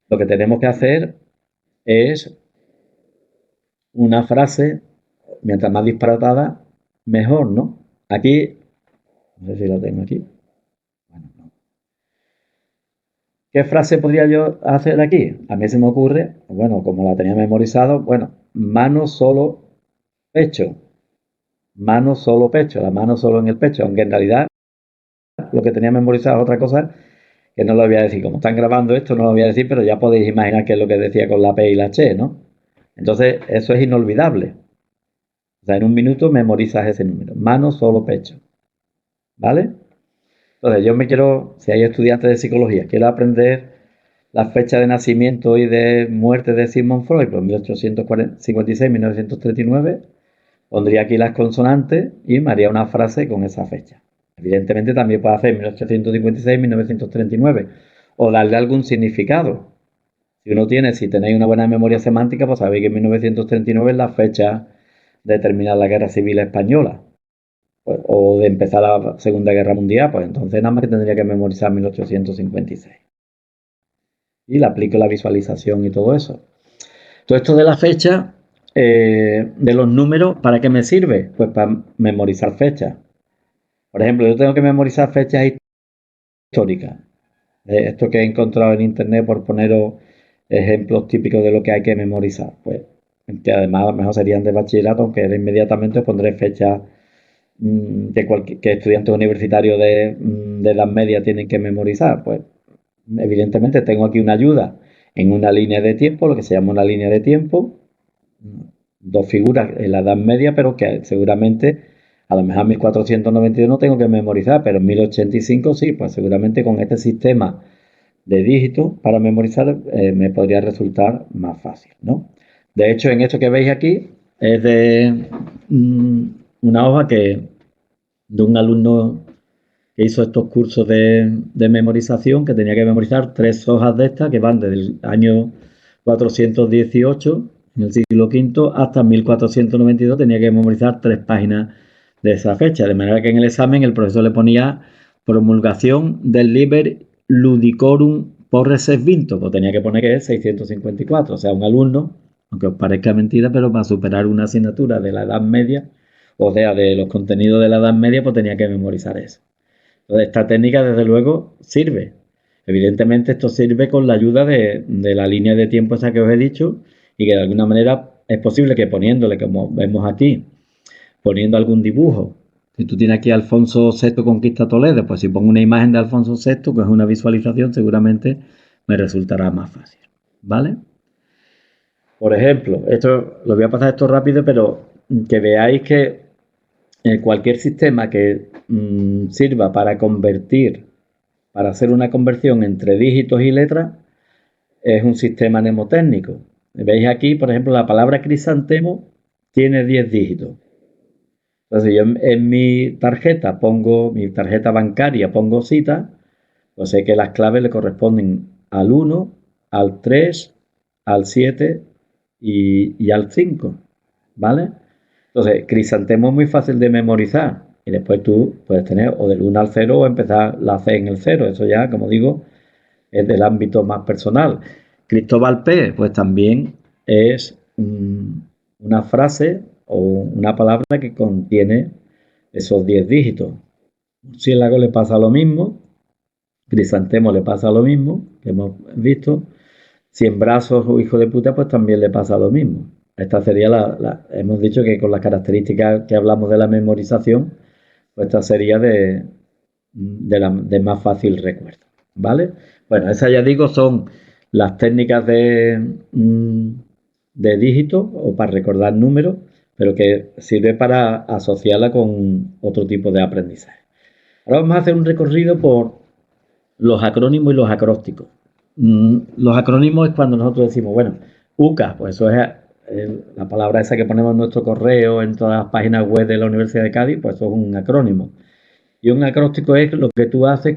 Speaker 1: lo que tenemos que hacer es una frase, mientras más disparatada, mejor, ¿no? Aquí, no sé si la tengo aquí. Bueno, no. ¿Qué frase podría yo hacer aquí? A mí se me ocurre, bueno, como la tenía memorizado, bueno, mano solo pecho. Mano solo pecho, la mano solo en el pecho, aunque en realidad lo que tenía memorizado es otra cosa que no lo voy a decir. Como están grabando esto, no lo voy a decir, pero ya podéis imaginar qué es lo que decía con la P y la H, ¿no? Entonces, eso es inolvidable. O sea, en un minuto memorizas ese número. Mano solo pecho. ¿Vale? Entonces, yo me quiero, si hay estudiantes de psicología, quiero aprender la fecha de nacimiento y de muerte de Sigmund Freud, pues 1856-1939, pondría aquí las consonantes y me haría una frase con esa fecha. Evidentemente también puede hacer 1856-1939 o darle algún significado. Si tenéis una buena memoria semántica, pues sabéis que 1939 es la fecha de terminar la Guerra Civil Española. Pues, o de empezar la Segunda Guerra Mundial, pues entonces nada más que tendría que memorizar 1856. Y le aplico la visualización y todo eso. Todo esto de la fecha, de los números, ¿para qué me sirve? Pues para memorizar fechas. Por ejemplo, yo tengo que memorizar fechas históricas. Esto que he encontrado en internet por poneros ejemplos típicos de lo que hay que memorizar. Pues que además a lo mejor serían de bachillerato, aunque inmediatamente os pondré fechas que estudiantes universitarios de edad media tienen que memorizar. Pues evidentemente tengo aquí una ayuda en una línea de tiempo, lo que se llama una línea de tiempo, dos figuras en la edad media, pero que seguramente a lo mejor 1492 no tengo que memorizar, pero en 1085 sí, pues seguramente con este sistema de dígitos para memorizar me podría resultar más fácil, ¿no? De hecho, en esto que veis aquí es de una hoja de un alumno que hizo estos cursos de memorización, que tenía que memorizar 3 hojas de estas que van desde el año 418, en el siglo V, hasta 1492, tenía que memorizar 3 páginas de esa fecha. De manera que en el examen el profesor le ponía promulgación del Liber Ludicorum Porreses Vinto, pues tenía que poner que es 654. O sea, un alumno, aunque os parezca mentira, pero para superar una asignatura de la Edad Media, o sea, de los contenidos de la Edad Media, pues tenía que memorizar eso. Entonces, esta técnica, desde luego, sirve. Evidentemente, esto sirve con la ayuda de la línea de tiempo esa que os he dicho y que de alguna manera es posible que poniéndole, como vemos aquí, poniendo algún dibujo Si tú tienes aquí a Alfonso VI conquista Toledo, pues si pongo una imagen de Alfonso VI, que es una visualización, seguramente me resultará más fácil, ¿vale? Por ejemplo, esto lo voy a pasar esto rápido, pero que veáis que cualquier sistema que sirva para convertir, para hacer una conversión entre dígitos y letras, es un sistema mnemotécnico. Veis aquí, por ejemplo, la palabra crisantemo tiene 10 dígitos. Entonces yo en mi tarjeta pongo, mi tarjeta bancaria pongo cita, pues sé que las claves le corresponden al 1, al 3, al 7 y al 5, ¿vale? Entonces, crisantemo es muy fácil de memorizar y después tú puedes tener o del 1 al 0 o empezar la C en el 0. Eso ya, como digo, es del ámbito más personal. Cristóbal P, pues también es una frase o una palabra que contiene esos 10 dígitos. Murciélago le pasa lo mismo, Crisantemo le pasa lo mismo, que hemos visto. Cien brazos o hijo de puta, pues también le pasa lo mismo. Esta sería hemos dicho que con las características que hablamos de la memorización, pues esta sería de más fácil recuerdo, ¿vale? Bueno, esas ya digo son las técnicas de dígitos o para recordar números, pero que sirve para asociarla con otro tipo de aprendizaje. Ahora vamos a hacer un recorrido por los acrónimos y los acrósticos. Los acrónimos es cuando nosotros decimos, bueno, UCA, pues eso es la palabra esa que ponemos en nuestro correo, en todas las páginas web de la Universidad de Cádiz, pues eso es un acrónimo. Y un acróstico es lo que tú haces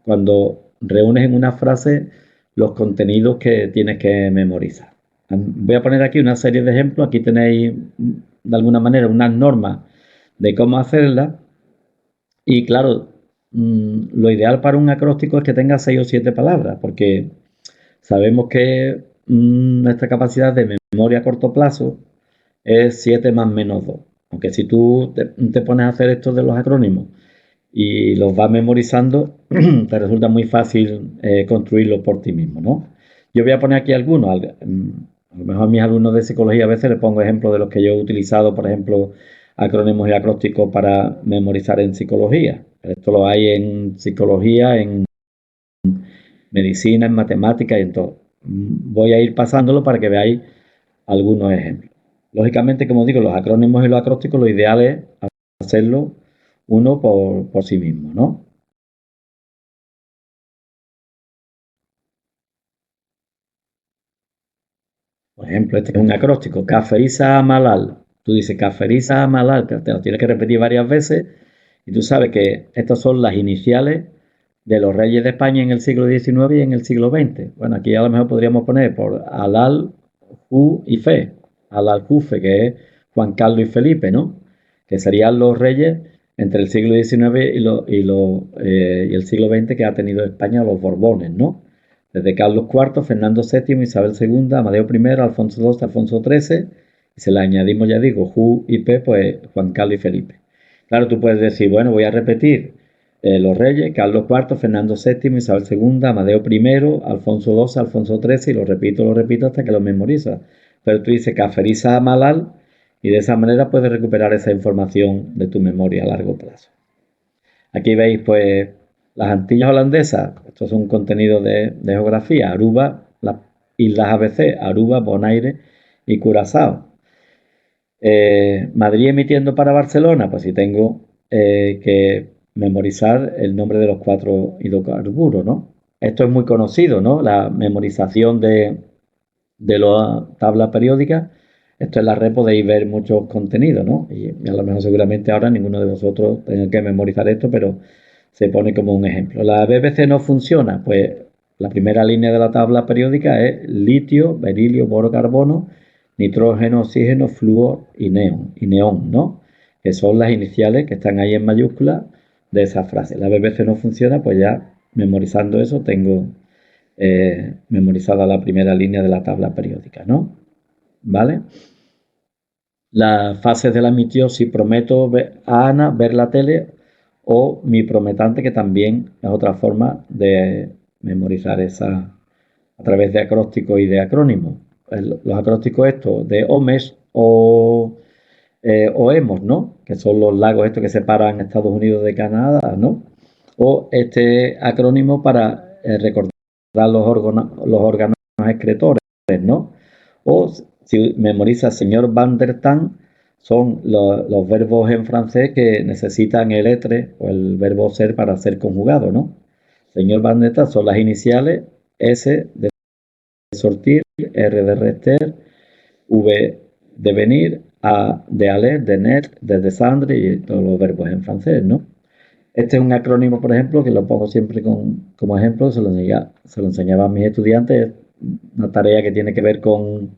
Speaker 1: cuando reúnes en una frase los contenidos que tienes que memorizar. Voy a poner aquí una serie de ejemplos. Aquí tenéis, de alguna manera, unas normas de cómo hacerla. Y claro, lo ideal para un acróstico es que tenga 6 o 7 palabras, porque sabemos que nuestra capacidad de memoria a corto plazo es 7 más menos 2. Aunque si tú te pones a hacer esto de los acrónimos y los vas memorizando, te resulta muy fácil construirlos por ti mismo, ¿no? Yo voy a poner aquí algunos. A lo mejor a mis alumnos de psicología a veces les pongo ejemplos de los que yo he utilizado, por ejemplo, acrónimos y acrósticos para memorizar en psicología. Esto lo hay en psicología, en medicina, en matemáticas y en todo. Voy a ir pasándolo para que veáis algunos ejemplos. Lógicamente, como digo, los acrónimos y los acrósticos, lo ideal es hacerlo uno por sí mismo, ¿no? Por ejemplo, este es un acróstico, Caferiza Malal. Tú dices Caferiza Malal, te lo tienes que repetir varias veces y tú sabes que estas son las iniciales de los reyes de España en el siglo XIX y en el siglo XX. Bueno, aquí a lo mejor podríamos poner por Alal, Ju y Fe. Alal, Jufe, que es Juan Carlos y Felipe, ¿no? Que serían los reyes entre el siglo XIX y el siglo XX que ha tenido España, los Borbones, ¿no? Desde Carlos IV, Fernando VII, Isabel II, Amadeo I, Alfonso II, Alfonso XIII, y se le añadimos, ya digo, Ju y P, pues Juan Carlos y Felipe. Claro, tú puedes decir, bueno, voy a repetir los reyes, Carlos IV, Fernando VII, Isabel II, Amadeo I, Alfonso II, Alfonso XIII, y lo repito hasta que lo memorizas. Pero tú dices Caferiza Malal y de esa manera puedes recuperar esa información de tu memoria a largo plazo. Aquí veis, pues, las Antillas holandesas. Esto es un contenido de geografía. Aruba, las islas ABC, Aruba, Bonaire y Curazao. Madrid emitiendo para Barcelona, pues si tengo que memorizar el nombre de los 4 hidrocarburos, ¿no? Esto es muy conocido, ¿no? La memorización de la tabla periódica. Esto en la red podéis ver muchos contenidos, ¿no? Y a lo mejor seguramente ahora ninguno de vosotros tenga que memorizar esto, pero se pone como un ejemplo. La BBC no funciona, pues la primera línea de la tabla periódica es litio, berilio, boro, carbono, nitrógeno, oxígeno, flúor y neón, ¿no? Que son las iniciales que están ahí en mayúsculas de esa frase. La BBC no funciona, pues ya memorizando eso tengo memorizada la primera línea de la tabla periódica, ¿no? ¿Vale? Las fases de la mitiosis, prometo a Ana ver la tele o mi prometante, que también es otra forma de memorizar esa a través de acrósticos y de acrónimos. Los acrósticos estos de OMES o o hemos, ¿no? Que son los lagos estos que separan Estados Unidos de Canadá, ¿no? O este acrónimo para recordar los órganos excretores, ¿no? O si memoriza señor Van der Tan, son los verbos en francés que necesitan el etre o el verbo ser para ser conjugado, ¿no? Señor Van der Tan son las iniciales S de sortir, R de rester, V de venir, A de aller, de net, de descendre y todos los verbos en francés, ¿no? Este es un acrónimo, por ejemplo, que lo pongo siempre como ejemplo, se lo enseñaba a mis estudiantes, una tarea que tiene que ver con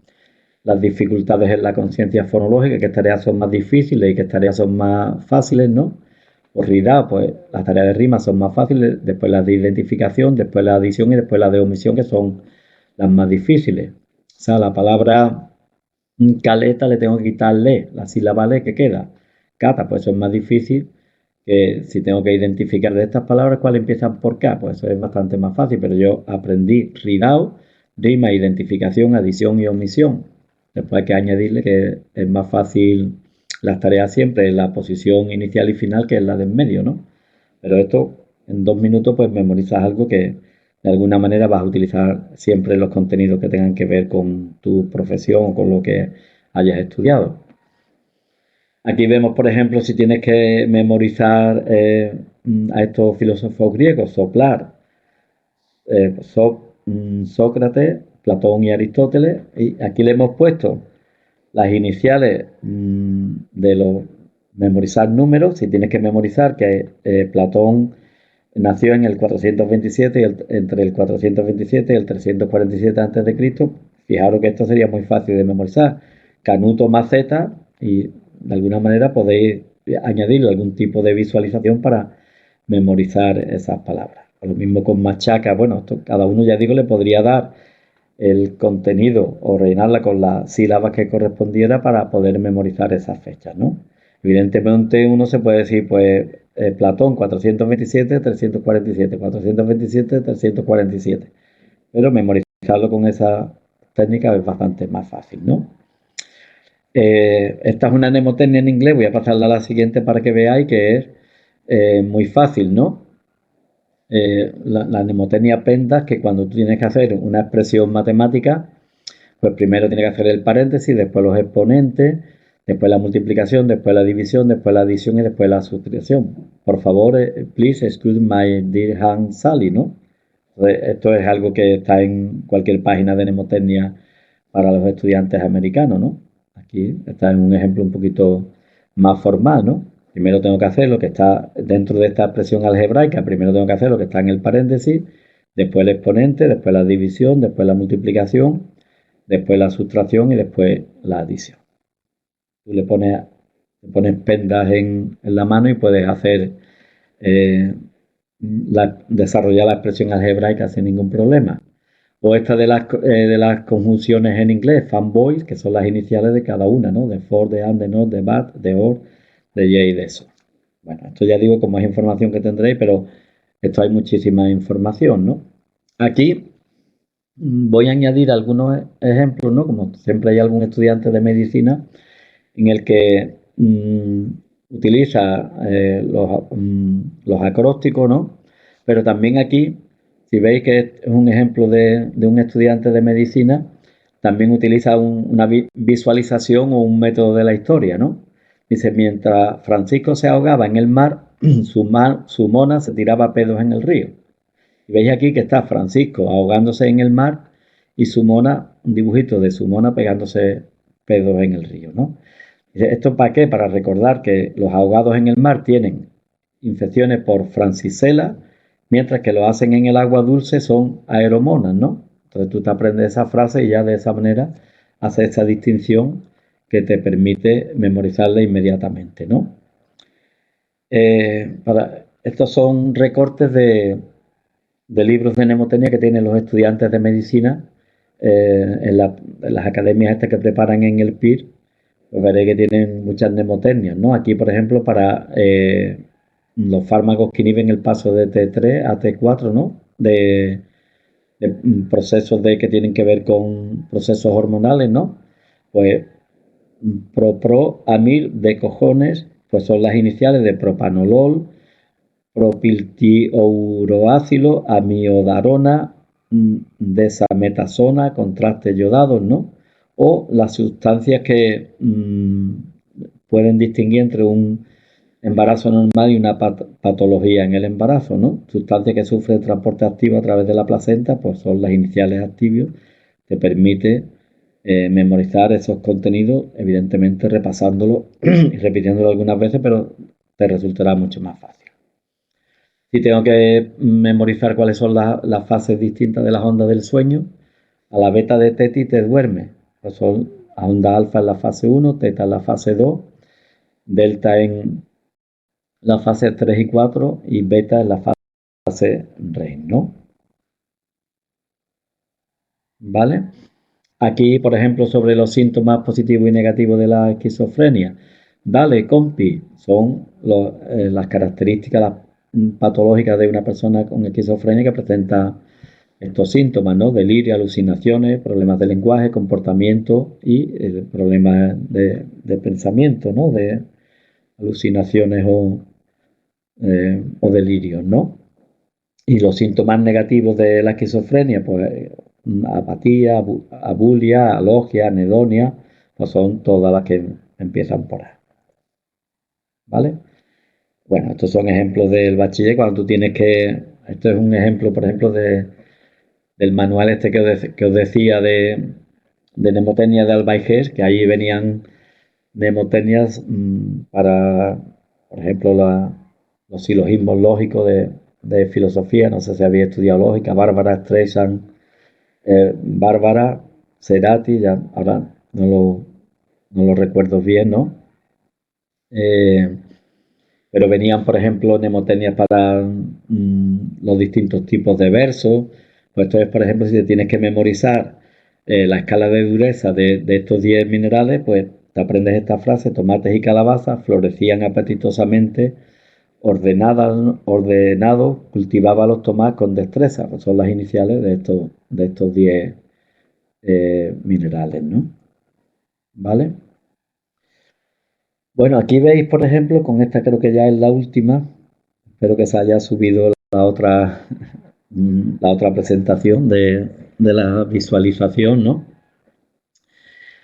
Speaker 1: las dificultades en la conciencia fonológica, qué tareas son más difíciles y qué tareas son más fáciles, ¿no? Por RIDA, pues las tareas de rima son más fáciles, después las de identificación, después la adición y después las de omisión, que son las más difíciles. O sea, la palabra caleta le tengo que quitarle la sílaba le que queda. Cata, pues eso es más difícil que si tengo que identificar de estas palabras cuáles empiezan por K, pues eso es bastante más fácil, pero yo aprendí ridao, rima, identificación, adición y omisión. Después hay que añadirle que es más fácil las tareas siempre en la posición inicial y final que en la de en medio, ¿no? Pero esto en 2 minutos pues memorizas algo que de alguna manera vas a utilizar siempre los contenidos que tengan que ver con tu profesión o con lo que hayas estudiado. Aquí vemos, por ejemplo, si tienes que memorizar a estos filósofos griegos, soplar, Sócrates, Platón y Aristóteles, y aquí le hemos puesto las iniciales de los memorizar números, si tienes que memorizar que Platón nació en el 427 y entre el 427 y el 347 a.C., fijaros que esto sería muy fácil de memorizar. Canuto Maceta y de alguna manera podéis añadirle algún tipo de visualización para memorizar esas palabras. Lo mismo con machaca, bueno, esto, cada uno ya digo le podría dar el contenido o rellenarla con las sílabas que correspondiera para poder memorizar esas fechas, ¿no? Evidentemente uno se puede decir, pues, Platón 427, 347, 427, 347, pero memorizarlo con esa técnica es bastante más fácil, ¿no? Esta es una mnemotecnia en inglés, voy a pasarla a la siguiente para que veáis que es muy fácil, ¿no? La mnemotecnia PENDAS, que cuando tú tienes que hacer una expresión matemática, pues primero tienes que hacer el paréntesis, después los exponentes, después la multiplicación, después la división, después la adición y después la sustracción. Por favor, please excuse my dear hand Sally, ¿no? Entonces, esto es algo que está en cualquier página de mnemotecnia para los estudiantes americanos, ¿no? Aquí está en un ejemplo un poquito más formal, ¿no? Primero tengo que hacer lo que está dentro de esta expresión algebraica, primero tengo que hacer lo que está en el paréntesis, después el exponente, después la división, después la multiplicación, después la sustracción y después la adición. Tú le pones pendas en la mano y puedes hacer desarrollar la expresión algebraica sin ningún problema. O esta de las conjunciones en inglés, fanboys, que son las iniciales de cada una, ¿no? De for, de and, de not, de but, de or, de yeah y de so. Bueno, esto ya digo como es información que tendréis, pero esto hay muchísima información, ¿no? Aquí voy a añadir algunos ejemplos, ¿no? Como siempre hay algún estudiante de medicina en el que utiliza los acrósticos, ¿no? Pero también aquí, si veis que es un ejemplo de un estudiante de medicina, también utiliza una visualización o un método de la historia, ¿no? Dice, mientras Francisco se ahogaba en el mar, su mona se tiraba pedos en el río. Y veis aquí que está Francisco ahogándose en el mar y su mona, un dibujito de su mona pegándose pedos en el río, ¿no? ¿Esto para qué? Para recordar que los ahogados en el mar tienen infecciones por Francisella, mientras que lo hacen en el agua dulce son aeromonas, ¿no? Entonces tú te aprendes esa frase y ya de esa manera haces esa distinción que te permite memorizarla inmediatamente, ¿no? Estos son recortes de libros de mnemotecnia que tienen los estudiantes de medicina en las academias estas que preparan en el PIR, pues veréis que tienen muchas mnemotecnias, ¿no? Aquí, por ejemplo, para los fármacos que inhiben el paso de T3 a T4, ¿no? De procesos que tienen que ver con procesos hormonales, ¿no? Pues Proproamil de cojones, pues son las iniciales de propanolol, propiltiouroácido, amiodarona, desametasona, contrastes yodados, ¿no? O las sustancias que pueden distinguir entre un embarazo normal y una patología en el embarazo, ¿no? Sustancias que sufren transporte activo a través de la placenta, pues son las iniciales activios, que permite memorizar esos contenidos, evidentemente repasándolo y repitiéndolo algunas veces, pero te resultará mucho más fácil. Si tengo que memorizar cuáles son las fases distintas de las ondas del sueño, a la beta de teti te duerme. Pues son a onda alfa en la fase 1, teta en la fase 2, delta en la fase 3 y 4 y beta en la fase REM, ¿no? ¿Vale? Aquí, por ejemplo, sobre los síntomas positivos y negativos de la esquizofrenia. Dale, compi, son las características patológicas de una persona con esquizofrenia que presenta estos síntomas, ¿no? Delirio, alucinaciones, problemas de lenguaje, comportamiento y problemas de pensamiento, ¿no? De alucinaciones o delirios, ¿no? Y los síntomas negativos de la esquizofrenia, pues apatía, abulia, alogia, anedonia, pues son todas las que empiezan por A. ¿Vale? Bueno, estos son ejemplos del bachiller cuando tú tienes que... Esto es un ejemplo, por ejemplo, del manual este que os decía de mnemotecnia de Albaigés, que ahí venían mnemotecnias para, por ejemplo, los silogismos lógicos de filosofía. No sé si habéis estudiado lógica. Bárbara Streisand, Bárbara Cerati, ya ahora no lo recuerdo bien, ¿no? Pero venían, por ejemplo, mnemotecnias para los distintos tipos de versos. Pues esto es, por ejemplo, si te tienes que memorizar la escala de dureza de estos 10 minerales, pues te aprendes esta frase: tomates y calabazas florecían apetitosamente, ordenado, cultivaba los tomates con destreza. Pues son las iniciales de estos 10 minerales, ¿no? ¿Vale? Bueno, aquí veis, por ejemplo, con esta creo que ya es la última. Espero que se haya subido la otra presentación de la visualización, ¿no?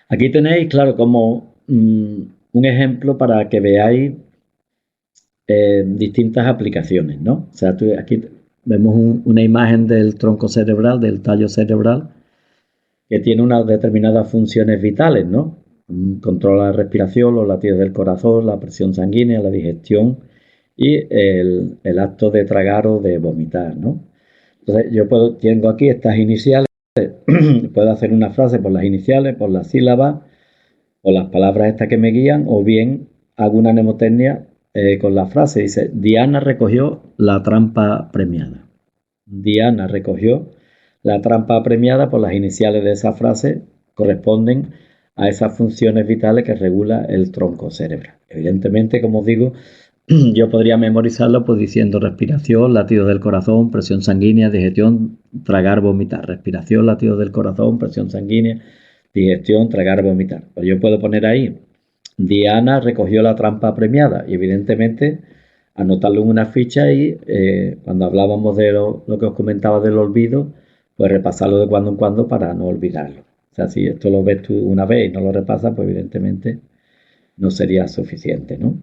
Speaker 1: Aquí tenéis, claro, como un ejemplo para que veáis distintas aplicaciones, ¿no? O sea, aquí vemos una imagen del tronco cerebral, del tallo cerebral, que tiene unas determinadas funciones vitales, ¿no? Controla la respiración, los latidos del corazón, la presión sanguínea, la digestión y el acto de tragar o de vomitar, ¿no? Entonces yo tengo aquí estas iniciales, puedo hacer una frase por las iniciales, por las sílabas, o las palabras estas que me guían, o bien hago una mnemotecnia con la frase. Dice: Diana recogió la trampa premiada. Diana recogió la trampa premiada. Por las iniciales de esa frase corresponden a esas funciones vitales que regula el tronco cerebral. Evidentemente, como os digo, yo podría memorizarlo pues diciendo respiración, latidos del corazón, presión sanguínea, digestión, tragar, vomitar. Respiración, latidos del corazón, presión sanguínea, digestión, tragar, vomitar. Pues yo puedo poner ahí: Diana recogió la trampa premiada, y evidentemente anotarlo en una ficha y cuando hablábamos de lo que os comentaba del olvido, pues repasarlo de cuando en cuando para no olvidarlo. O sea, si esto lo ves tú una vez y no lo repasas, pues evidentemente no sería suficiente, ¿no?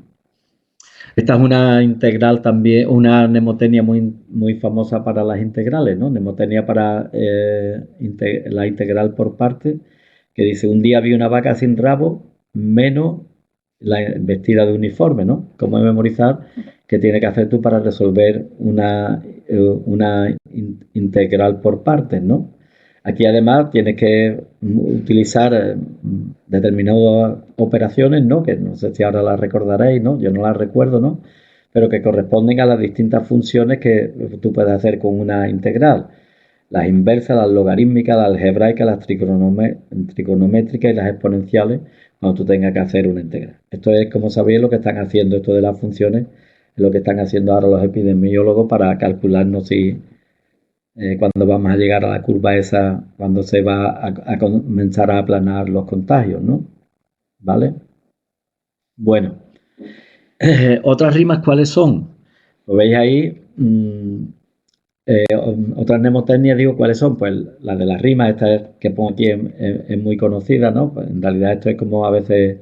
Speaker 1: Esta es una integral también, una mnemotecnia muy famosa para las integrales, ¿no? Mnemotecnia para la integral por partes, que dice: un día vi una vaca sin rabo, menos la vestida de uniforme, ¿no? ¿Cómo memorizar qué tienes que hacer tú para resolver una integral por partes, ¿no? Aquí además tienes que utilizar determinadas operaciones, ¿no? Que no sé si ahora las recordaréis, ¿no? Yo no las recuerdo, ¿no? Pero que corresponden a las distintas funciones que tú puedes hacer con una integral: las inversas, las logarítmicas, las algebraicas, las trigonométricas y las exponenciales, cuando tú tengas que hacer una integral. Esto es, como sabéis, lo que están haciendo, esto de las funciones, es lo que están haciendo ahora los epidemiólogos para calcularnos si cuando vamos a llegar a la curva esa, cuando se va a comenzar a aplanar los contagios, ¿no? ¿vale? Bueno, otras rimas, ¿cuáles son? Lo veis ahí, otras mnemotecnias, digo, ¿cuáles son? Pues la de las rimas, esta que pongo aquí es muy conocida, ¿no? Pues en realidad esto es como a veces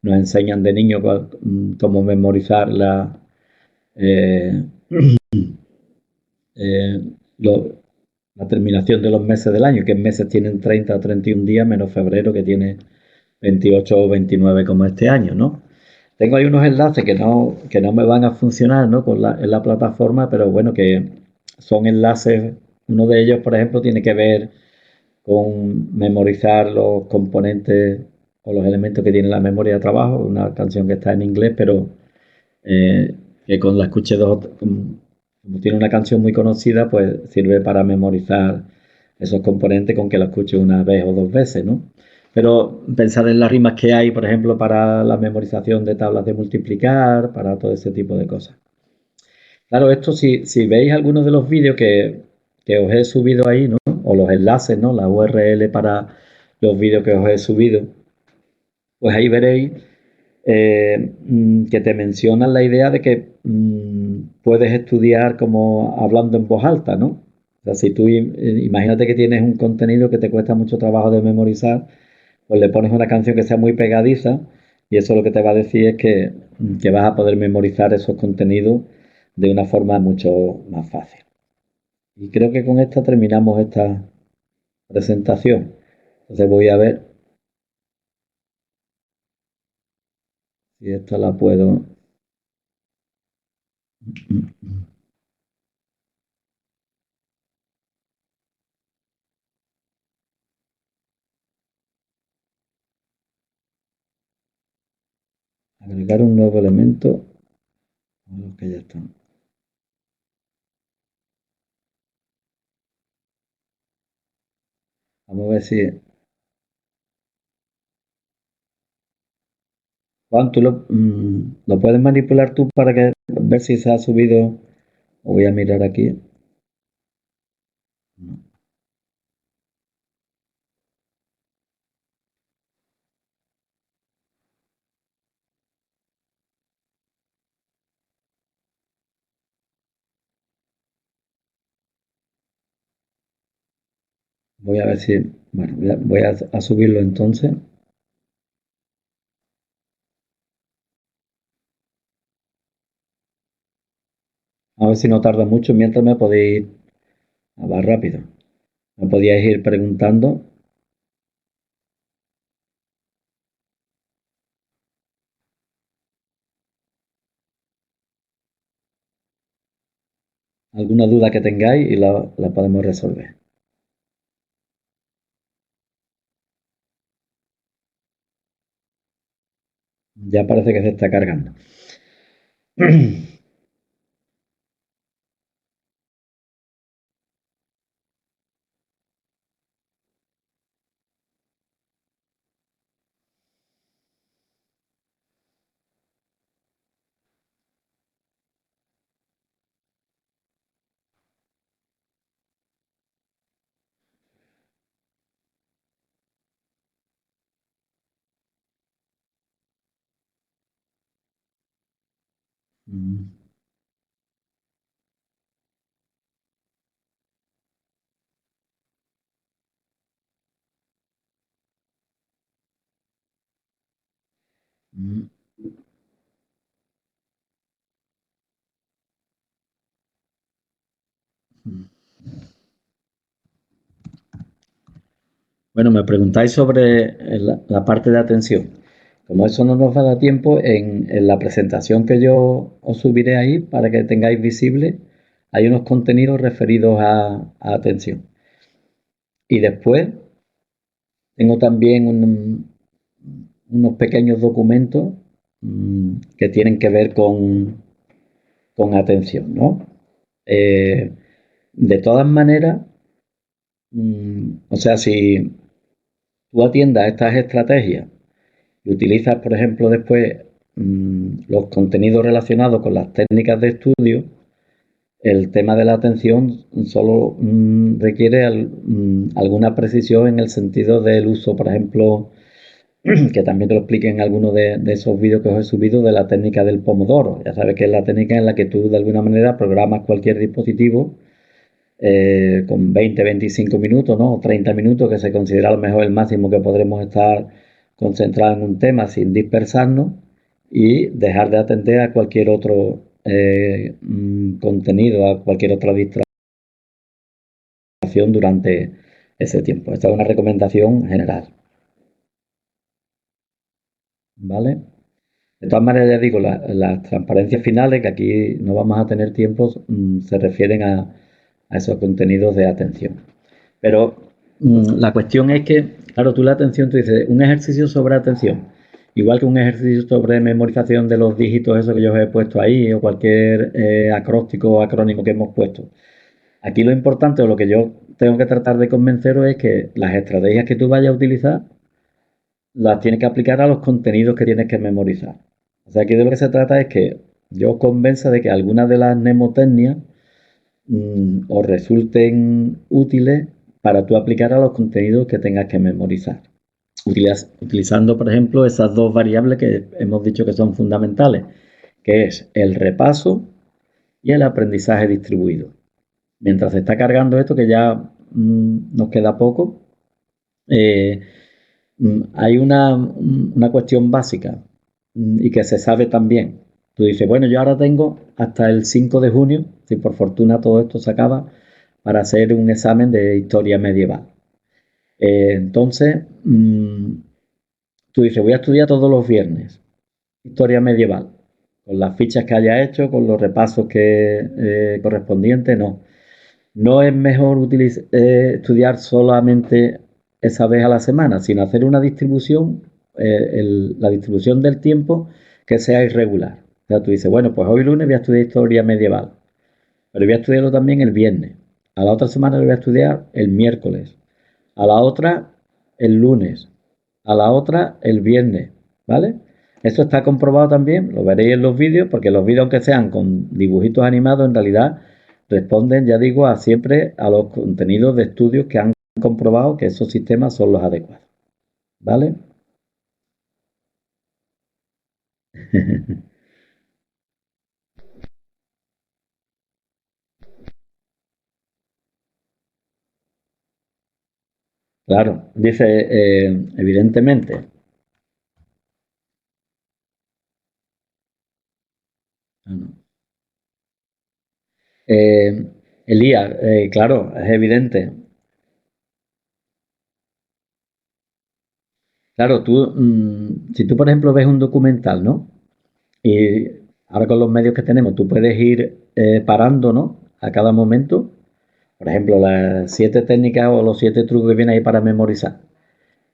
Speaker 1: nos enseñan de niños cómo memorizar eh, eh, lo- la terminación de los meses del año, que meses tienen 30 o 31 días, menos febrero que tiene 28 o 29 como este año, ¿no? Tengo ahí unos enlaces que no me van a funcionar, ¿no? En la plataforma, pero bueno, que son enlaces. Uno de ellos, por ejemplo, tiene que ver con memorizar los componentes o los elementos que tiene la memoria de trabajo, una canción que está en inglés, pero que con la escuche como tiene una canción muy conocida, pues sirve para memorizar esos componentes con que la escuche una vez o dos veces, ¿no? Pero pensar en las rimas que hay, por ejemplo, para la memorización de tablas de multiplicar, para todo ese tipo de cosas. Claro, esto si veis algunos de los vídeos que os he subido ahí, ¿no? O los enlaces, ¿no? La URL para los vídeos que os he subido, pues ahí veréis que te mencionan la idea de que puedes estudiar como hablando en voz alta, ¿no? O sea, si tú imagínate que tienes un contenido que te cuesta mucho trabajo de memorizar, pues le pones una canción que sea muy pegadiza y eso lo que te va a decir es que vas a poder memorizar esos contenidos de una forma mucho más fácil. Y creo que con esta terminamos esta presentación. Entonces voy a ver si esta la puedo agregar un nuevo elemento a los que ya están. Vamos a ver si... Juan, tú lo puedes manipular tú para que ver si se ha subido. O voy a mirar aquí. Voy a ver si... Bueno, voy a subirlo entonces. A ver si no tarda mucho. Mientras me podéis... Va rápido. Me podíais ir preguntando alguna duda que tengáis y la podemos resolver. Ya parece que se está cargando. Bueno, me preguntáis sobre la parte de atención. Como eso no nos va a dar tiempo, en la presentación que yo os subiré ahí para que tengáis visible, hay unos contenidos referidos a atención. Y después tengo también unos pequeños documentos que tienen que ver con atención, ¿no? Eh, de todas maneras, o sea, si tú atiendas a estas estrategias y utilizas, por ejemplo, después los contenidos relacionados con las técnicas de estudio, el tema de la atención solo requiere alguna precisión en el sentido del uso, por ejemplo, que también te lo expliqué en alguno de esos vídeos que os he subido de la técnica del pomodoro. Ya sabes que es la técnica en la que tú de alguna manera programas cualquier dispositivo con 20-25 minutos, ¿no? O 30 minutos, que se considera a lo mejor el máximo que podremos estar concentrados en un tema sin dispersarnos y dejar de atender a cualquier otro contenido, a cualquier otra distracción durante ese tiempo. Esta es una recomendación general, ¿vale? De todas maneras, ya digo, las transparencias finales, que aquí no vamos a tener tiempo, se refieren a esos contenidos de atención. Pero la cuestión es que, claro, tú la atención, tú dices, un ejercicio sobre atención, igual que un ejercicio sobre memorización de los dígitos, eso que yo os he puesto ahí, o cualquier acróstico o acrónimo que hemos puesto. Aquí lo importante, o lo que yo tengo que tratar de convenceros, es que las estrategias que tú vayas a utilizar las tienes que aplicar a los contenidos que tienes que memorizar. O sea, aquí de lo que se trata es que yo os convenza de que algunas de las mnemotecnias os resulten útiles para tú aplicar a los contenidos que tengas que memorizar. Utilizando, por ejemplo, esas dos variables que hemos dicho que son fundamentales, que es el repaso y el aprendizaje distribuido. Mientras se está cargando esto, que ya nos queda poco, eh, hay una cuestión básica y que se sabe también. Tú dices, bueno, yo ahora tengo hasta el 5 de junio, si por fortuna todo esto se acaba, para hacer un examen de historia medieval. Entonces, tú dices, voy a estudiar todos los viernes historia medieval, con las fichas que haya hecho, con los repasos que correspondientes, no. No es mejor estudiar solamente esa vez a la semana, sino hacer una distribución, la distribución del tiempo que sea irregular. O sea, tú dices, bueno, pues hoy lunes voy a estudiar historia medieval, pero voy a estudiarlo también el viernes. A la otra semana lo voy a estudiar el miércoles. A la otra el lunes. A la otra el viernes. ¿Vale? Esto está comprobado también, lo veréis en los vídeos, porque los vídeos, aunque sean con dibujitos animados, en realidad responden, ya digo, a siempre a los contenidos de estudios que han comprobado que esos sistemas son los adecuados. ¿Vale? Claro, dice, evidentemente. Eh, Elías, claro, es evidente. Claro, si tú, por ejemplo, ves un documental, ¿no? Y ahora con los medios que tenemos, tú puedes ir parando, ¿no? A cada momento. Por ejemplo, las 7 técnicas o los 7 trucos que vienen ahí para memorizar.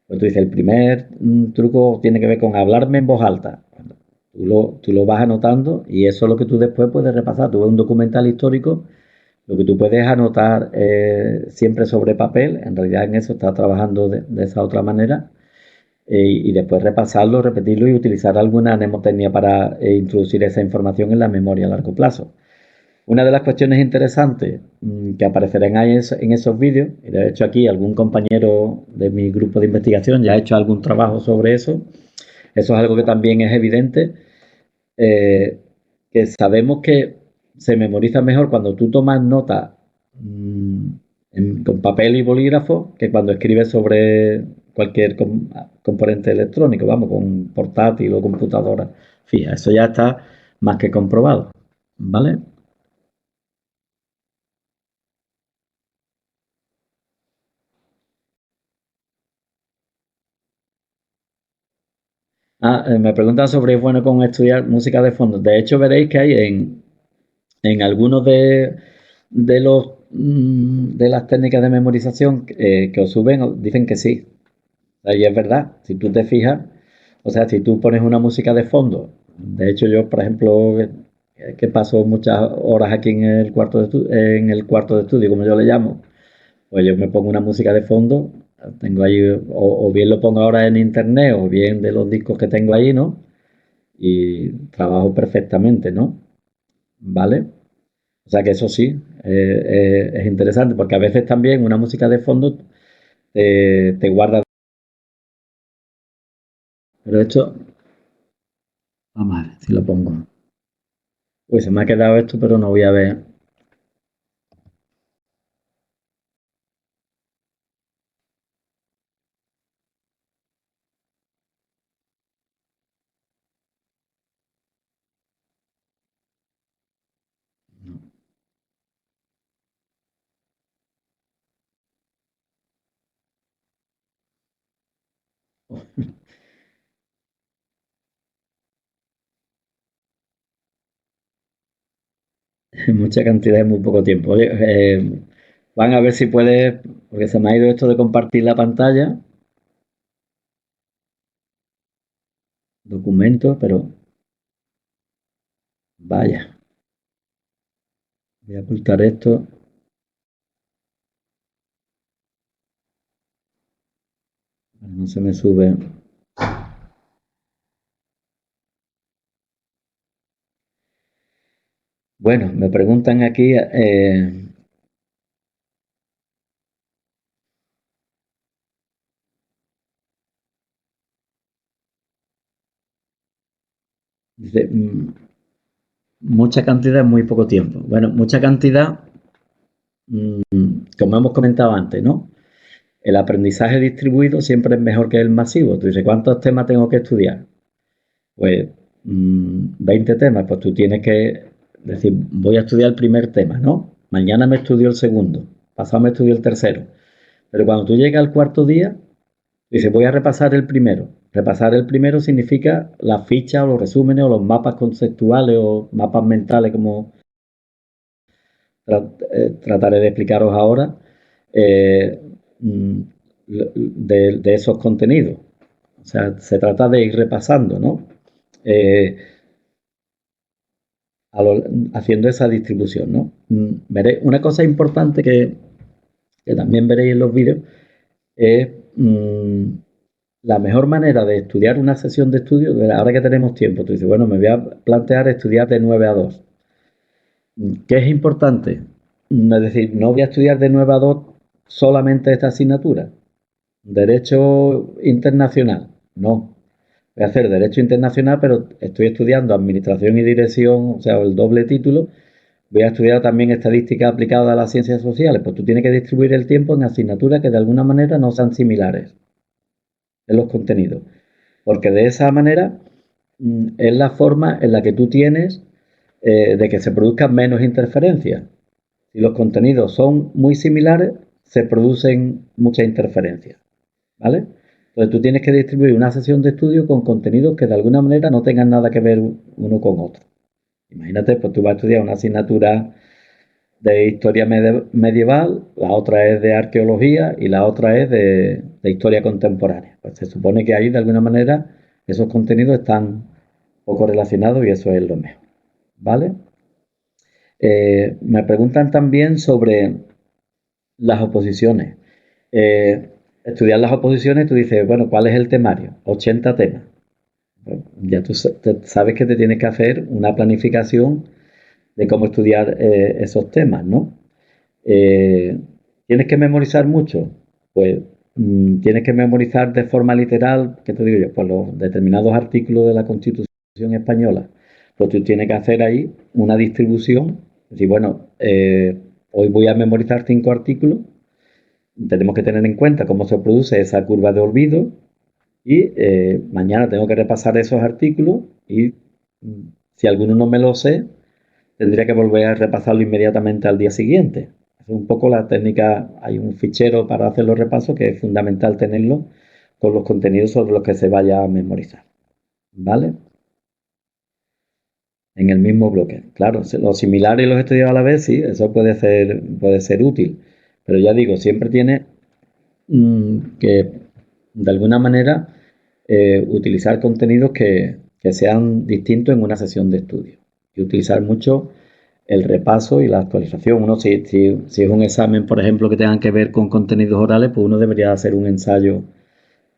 Speaker 1: Pues tú dices, el primer truco tiene que ver con hablarme en voz alta. Tú lo vas anotando y eso es lo que tú después puedes repasar. Tú ves un documental histórico, lo que tú puedes anotar siempre sobre papel, en realidad en eso estás trabajando de esa otra manera, y después repasarlo, repetirlo y utilizar alguna mnemotecnia para introducir esa información en la memoria a largo plazo. Una de las cuestiones interesantes que aparecerán ahí en esos vídeos, y de hecho aquí algún compañero de mi grupo de investigación ya ha hecho algún trabajo sobre eso es algo que también es evidente, eh, que sabemos que se memoriza mejor cuando tú tomas nota con papel y bolígrafo que cuando escribes sobre cualquier componente electrónico, vamos, con portátil o computadora fija. Eso ya está más que comprobado, ¿vale? Me preguntan sobre es bueno con estudiar música de fondo. De hecho, veréis que hay en algunos de las técnicas de memorización que os suben, dicen que sí. Y es verdad, si tú te fijas, o sea, si tú pones una música de fondo, de hecho yo, por ejemplo, que paso muchas horas aquí en el cuarto de estudio, como yo le llamo, pues yo me pongo una música de fondo, tengo ahí, o bien lo pongo ahora en internet, o bien de los discos que tengo ahí, ¿no? Y trabajo perfectamente, ¿no? ¿Vale? O sea que eso sí, es interesante, porque a veces también una música de fondo te guarda Pero esto, vamos a ver si lo pongo. Uy, se me ha quedado esto, pero no voy a ver. Mucha cantidad en muy poco tiempo. Oye, van a ver si puedes, porque se me ha ido esto de compartir la pantalla, documentos, pero vaya, voy a ocultar esto. No se me sube. Bueno, me preguntan aquí, dice, mucha cantidad en muy poco tiempo. Bueno, mucha cantidad, como hemos comentado antes, ¿no? El aprendizaje distribuido siempre es mejor que el masivo. Tú dices, ¿cuántos temas tengo que estudiar? Pues 20 temas, pues tú tienes que decir, voy a estudiar el primer tema, ¿no? Mañana me estudio el segundo, pasado me estudio el tercero. Pero cuando tú llegas al cuarto día, dices, voy a repasar el primero. Repasar el primero significa las fichas o los resúmenes o los mapas conceptuales o mapas mentales, como trataré de explicaros ahora, eh, mm, de esos contenidos. O sea, se trata de ir repasando, ¿no? Eh, haciendo esa distribución, ¿no? Veréis, una cosa importante que también veréis en los vídeos es la mejor manera de estudiar una sesión de estudio, ahora que tenemos tiempo, tú dices, bueno, me voy a plantear estudiar de 9 a 2. ¿Qué es importante? Es decir, no voy a estudiar de 9 a 2 solamente esta asignatura. Derecho internacional, no. Voy a hacer Derecho Internacional, pero estoy estudiando Administración y Dirección, o sea, el doble título. Voy a estudiar también Estadística aplicada a las ciencias sociales. Pues tú tienes que distribuir el tiempo en asignaturas que de alguna manera no sean similares en los contenidos. Porque de esa manera es la forma en la que tú tienes de que se produzcan menos interferencias. Si los contenidos son muy similares, se producen muchas interferencias. ¿Vale? Entonces tú tienes que distribuir una sesión de estudio con contenidos que de alguna manera no tengan nada que ver uno con otro. Imagínate, pues tú vas a estudiar una asignatura de historia medieval, la otra es de arqueología y la otra es de historia contemporánea. Pues se supone que ahí de alguna manera esos contenidos están poco relacionados y eso es lo mejor. ¿Vale? Me preguntan también sobre las oposiciones. Estudiar las oposiciones, tú dices, bueno, ¿cuál es el temario? 80 temas. Pues ya tú sabes que te tienes que hacer una planificación de cómo estudiar esos temas, ¿no? Eh, ¿Tienes que memorizar mucho? Pues tienes que memorizar de forma literal, ¿qué te digo yo? Pues los determinados artículos de la Constitución española. Pues tú tienes que hacer ahí una distribución. Es decir, bueno, hoy voy a memorizar 5 artículos. Tenemos que tener en cuenta cómo se produce esa curva de olvido y mañana tengo que repasar esos artículos y si alguno no me lo sé, tendría que volver a repasarlo inmediatamente al día siguiente. Es un poco la técnica, hay un fichero para hacer los repasos que es fundamental tenerlo con los contenidos sobre los que se vaya a memorizar. ¿Vale? En el mismo bloque. Claro, los similares y los estudiados a la vez, sí, eso puede ser útil. Pero ya digo, siempre tiene que de alguna manera utilizar contenidos que sean distintos en una sesión de estudio y utilizar mucho el repaso y la actualización. Uno, si es un examen, por ejemplo, que tengan que ver con contenidos orales, pues uno debería hacer un ensayo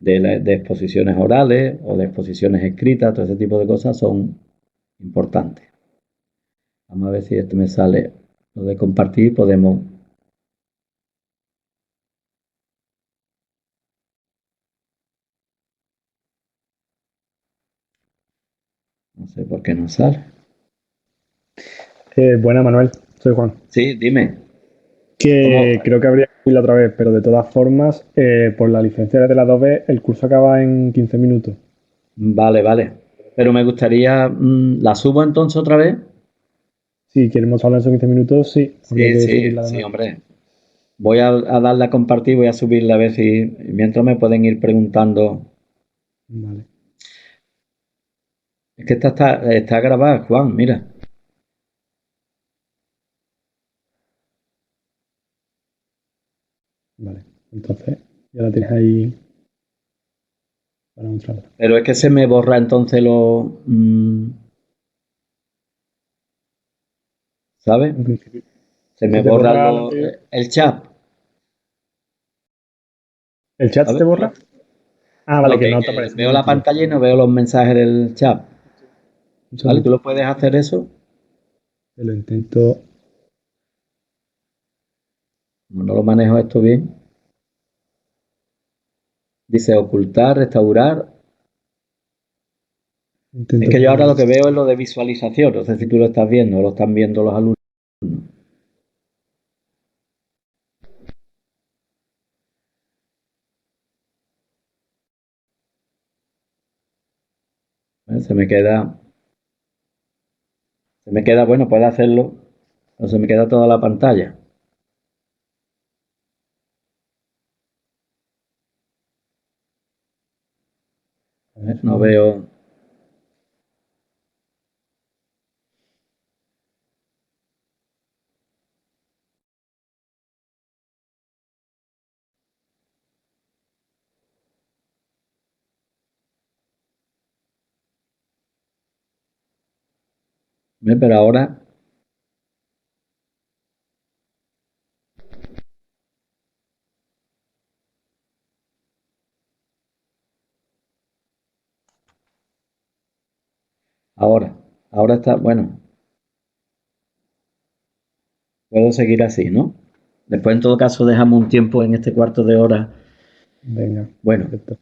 Speaker 1: de exposiciones orales o de exposiciones escritas, todo ese tipo de cosas son importantes. Vamos a ver si esto me sale lo de compartir, podemos. No sé por qué no sale.
Speaker 2: Buena, Manuel. Soy Juan.
Speaker 1: Sí, dime.
Speaker 2: Que
Speaker 1: ¿Cómo?
Speaker 2: creo que habría que subirla otra vez, pero de todas formas, por la licencia de la 2B, el curso acaba en 15 minutos.
Speaker 1: Vale, vale. Pero me gustaría, ¿la subo entonces otra vez?
Speaker 2: Si queremos hablar en esos 15 minutos, sí, habría
Speaker 1: Sí,
Speaker 2: que
Speaker 1: sí,
Speaker 2: subirla de
Speaker 1: sí,
Speaker 2: nuevo.
Speaker 1: hombre. Voy a darle a compartir, voy a subirla a ver si mientras me pueden ir preguntando.
Speaker 2: Vale,
Speaker 1: Es que esta está grabada, Juan, mira.
Speaker 2: vale. Entonces, ya la tienes ahí para mostrarla.
Speaker 1: Pero es que se me borra entonces ¿sabes?
Speaker 2: En principio,
Speaker 1: Se me
Speaker 2: ¿se te
Speaker 1: borra
Speaker 2: borra la anterior?
Speaker 1: el chat,
Speaker 2: ¿El chat se te
Speaker 1: ¿sabes?
Speaker 2: borra? Ah, vale,
Speaker 1: No,
Speaker 2: que
Speaker 1: que,
Speaker 2: no te
Speaker 1: que
Speaker 2: aparece
Speaker 1: veo la
Speaker 2: delante ya.
Speaker 1: pantalla y no veo los mensajes del chat,
Speaker 2: Un
Speaker 1: ¿vale? ¿Tú
Speaker 2: segundito.
Speaker 1: lo puedes hacer eso?
Speaker 2: Te lo intento.
Speaker 1: Como no lo manejo esto bien. Dice ocultar, restaurar. Es
Speaker 2: Intento
Speaker 1: que yo ahora lo
Speaker 2: ponerlo.
Speaker 1: que veo es lo de visualización. No sé si tú lo estás viendo o lo están viendo los alumnos. ¿Vale? Se me queda, bueno, puede hacerlo, o se me queda toda la pantalla.
Speaker 2: A ver,
Speaker 1: No veo. Pero ahora está, bueno, puedo seguir así, ¿no? Después, en todo caso, dejamos un tiempo en este cuarto de hora.
Speaker 2: venga,
Speaker 1: Bueno,
Speaker 2: perfecto.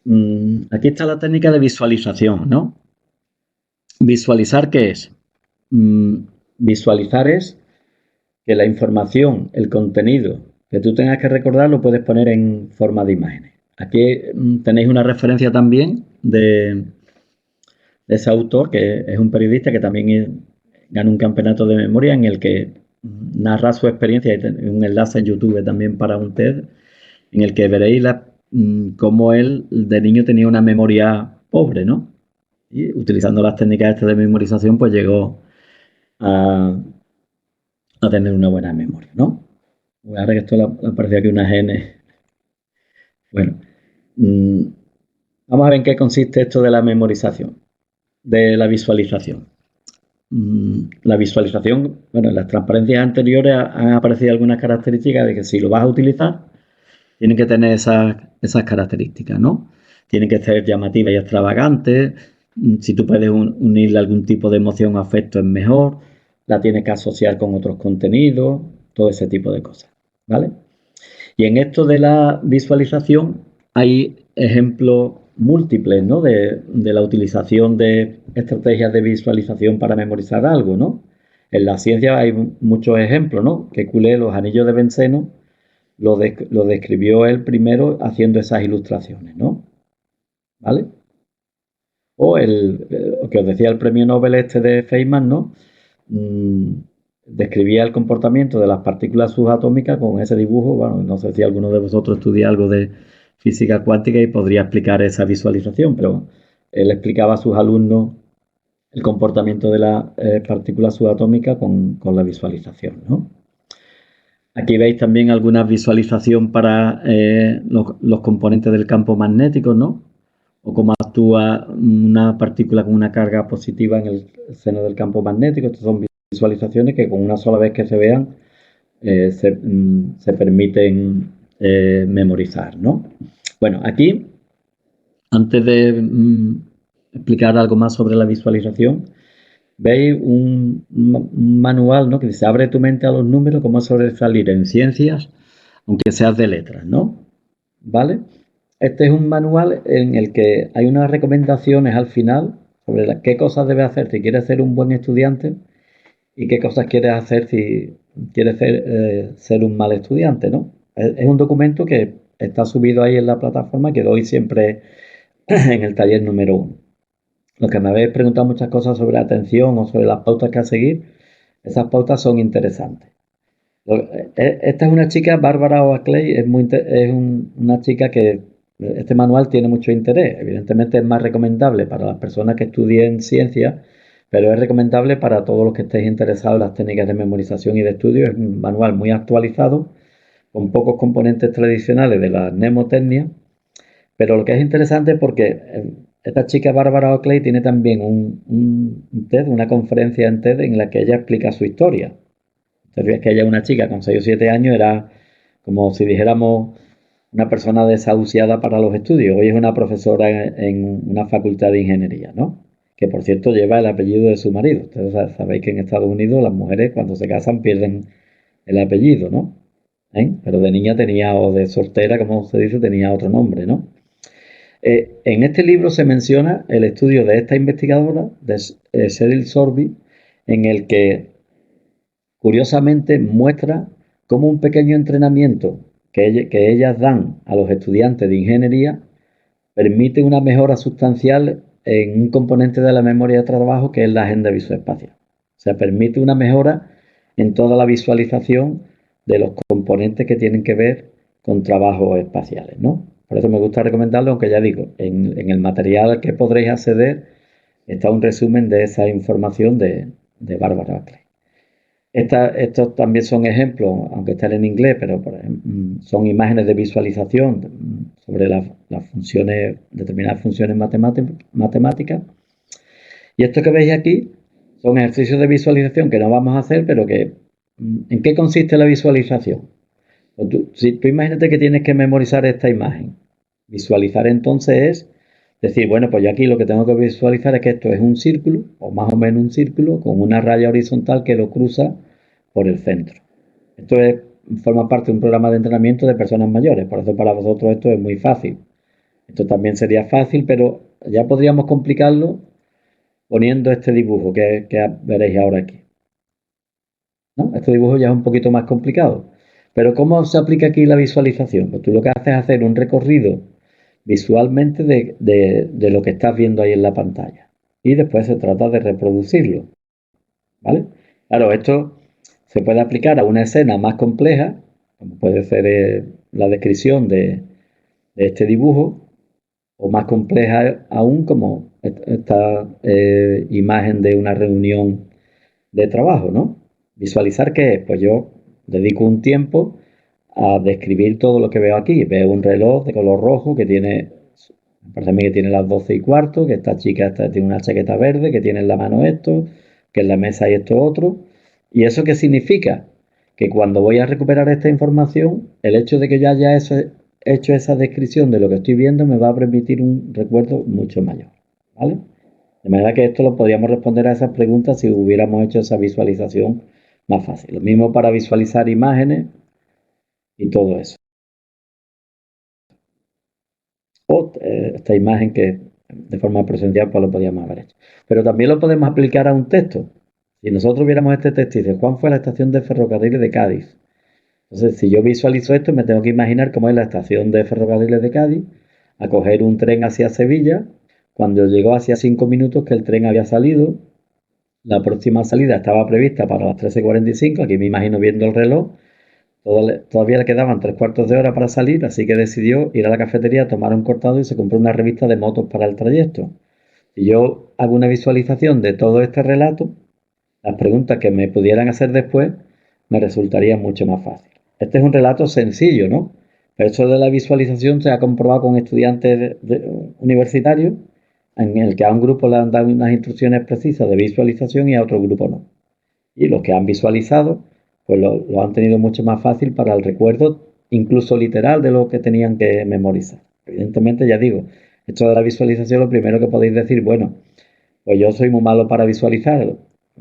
Speaker 1: aquí está la técnica de visualización, ¿no? ¿Visualizar qué es? Mm, Visualizar es que la información, el contenido que tú tengas que recordar lo puedes poner en forma de imágenes. Aquí tenéis una referencia también de ese autor, que es un periodista que también ganó un campeonato de memoria en el que narra su experiencia. Hay un enlace en YouTube también para un TED, en el que veréis cómo él de niño tenía una memoria pobre, ¿no? Y utilizando las técnicas estas de memorización, pues llegó a, a tener una buena memoria, ¿no? Ahora que esto le parecía aquí una N. Bueno, mmm, vamos a ver en qué consiste esto de la memorización, de la visualización. La visualización, bueno, en las transparencias anteriores han aparecido algunas características de que si lo vas a utilizar, tienen que tener esas características, ¿no? Tienen que ser llamativas y extravagantes. Si tú puedes unirle algún tipo de emoción o afecto es mejor. La tienes que asociar con otros contenidos, todo ese tipo de cosas, ¿vale? Y en esto de la visualización hay ejemplos múltiples, ¿no? De la utilización de estrategias de visualización para memorizar algo, ¿no? En la ciencia hay muchos ejemplos, ¿no? Que Kekulé, los anillos de benceno, lo describió él primero haciendo esas ilustraciones, ¿no? ¿Vale? O que os decía el premio Nobel este de Feynman, ¿no? Mm, Describía el comportamiento de las partículas subatómicas con ese dibujo. Bueno, no sé si alguno de vosotros estudia algo de física cuántica y podría explicar esa visualización, pero él explicaba a sus alumnos el comportamiento de las partículas subatómicas con la visualización, ¿no? Aquí veis también alguna visualización para los componentes del campo magnético, ¿no? O cómo actúa una partícula con una carga positiva en el seno del campo magnético. Estas son visualizaciones que con una sola vez que se vean se permiten memorizar, ¿no? Bueno, aquí, antes de explicar algo más sobre la visualización, veis un manual, ¿no? Que dice, abre tu mente a los números, cómo sobresalir en ciencias, aunque seas de letras, ¿no? ¿Vale? Este es un manual en el que hay unas recomendaciones al final sobre qué cosas debes hacer si quieres ser un buen estudiante y qué cosas quieres hacer si quieres ser un mal estudiante, ¿no? Es un documento que está subido ahí en la plataforma que doy siempre en el taller número 1. Los que me habéis preguntado muchas cosas sobre la atención o sobre las pautas que a seguir, esas pautas son interesantes. Esta es una chica, Bárbara Oakley, una chica que este manual tiene mucho interés. Evidentemente es más recomendable para las personas que estudien ciencia, pero es recomendable para todos los que estéis interesados en las técnicas de memorización y de estudio. Es un manual muy actualizado, con pocos componentes tradicionales de la mnemotecnia, pero lo que es interesante es porque esta chica Bárbara Oakley tiene también un TED, una conferencia en TED en la que ella explica su historia. Entonces, que ella, una chica con 6 o 7 años, era como si dijéramos una persona desahuciada para los estudios. Hoy es una profesora en una facultad de ingeniería, ¿no? Que por cierto lleva el apellido de su marido. Ustedes sabéis que en Estados Unidos las mujeres cuando se casan pierden el apellido, ¿no? Pero de niña tenía, o de soltera, como se dice, tenía otro nombre, ¿no? En este libro se menciona el estudio de esta investigadora, de Cheryl Sorby, en el que curiosamente muestra cómo un pequeño entrenamiento que ellas dan a los estudiantes de ingeniería permite una mejora sustancial en un componente de la memoria de trabajo que es la agenda visoespacial. O sea, permite una mejora en toda la visualización de los componentes que tienen que ver con trabajos espaciales, ¿no? Por eso me gusta recomendarlo, aunque ya digo, en el material al que podréis acceder está un resumen de esa información de Bárbara Oakley. Estos también son ejemplos, aunque están en inglés, pero por ejemplo, son imágenes de visualización sobre las funciones, determinadas funciones matemáticas. Y esto que veis aquí son ejercicios de visualización que no vamos a hacer, pero que ¿en qué consiste la visualización? Pues tú imagínate que tienes que memorizar esta imagen. Visualizar entonces es decir, bueno, pues yo aquí lo que tengo que visualizar es que esto es un círculo, o más o menos un círculo, con una raya horizontal que lo cruza por el centro. Forma parte de un programa de entrenamiento de personas mayores, por eso para vosotros esto es muy fácil. Esto también sería fácil, pero ya podríamos complicarlo poniendo este dibujo que veréis ahora aquí, ¿no? Este dibujo ya es un poquito más complicado. Pero ¿cómo se aplica aquí la visualización? Pues tú lo que haces es hacer un recorrido visualmente de lo que estás viendo ahí en la pantalla. Y después se trata de reproducirlo, ¿vale? Claro, esto se puede aplicar a una escena más compleja, como puede ser la descripción de este dibujo, o más compleja aún como esta imagen de una reunión de trabajo, ¿no? Visualizar qué es, pues yo dedico un tiempo a describir todo lo que veo aquí. Veo un reloj de color rojo que tiene, me parece a mí que tiene las 12:15, que esta chica tiene una chaqueta verde, que tiene en la mano esto, que en la mesa hay esto otro. ¿Y eso qué significa? Que cuando voy a recuperar esta información, el hecho de que yo haya hecho esa descripción de lo que estoy viendo me va a permitir un recuerdo mucho mayor, ¿vale? De manera que esto lo podríamos responder a esas preguntas si hubiéramos hecho esa visualización más fácil. Lo mismo para visualizar imágenes y todo eso. O esta imagen que de forma presencial pues lo podíamos haber hecho. Pero también lo podemos aplicar a un texto. Si nosotros viéramos este texto y dice, Juan fue a la estación de ferrocarriles de Cádiz. Entonces, si yo visualizo esto, me tengo que imaginar cómo es la estación de ferrocarriles de Cádiz, a coger un tren hacia Sevilla. Cuando llegó hacía 5 minutos que el tren había salido, la próxima salida estaba prevista para las 13:45. Aquí me imagino viendo el reloj. Todavía le quedaban 3/4 de hora para salir, así que decidió ir a la cafetería, tomar un cortado y se compró una revista de motos para el trayecto. Si yo hago una visualización de todo este relato, las preguntas que me pudieran hacer después me resultarían mucho más fácil. Este es un relato sencillo, ¿no? Pero eso de la visualización se ha comprobado con estudiantes universitarios en el que a un grupo le han dado unas instrucciones precisas de visualización y a otro grupo no. Y los que han visualizado, pues lo han tenido mucho más fácil para el recuerdo, incluso literal, de lo que tenían que memorizar. Evidentemente, ya digo, esto de la visualización, lo primero que podéis decir, bueno, pues yo soy muy malo para visualizar.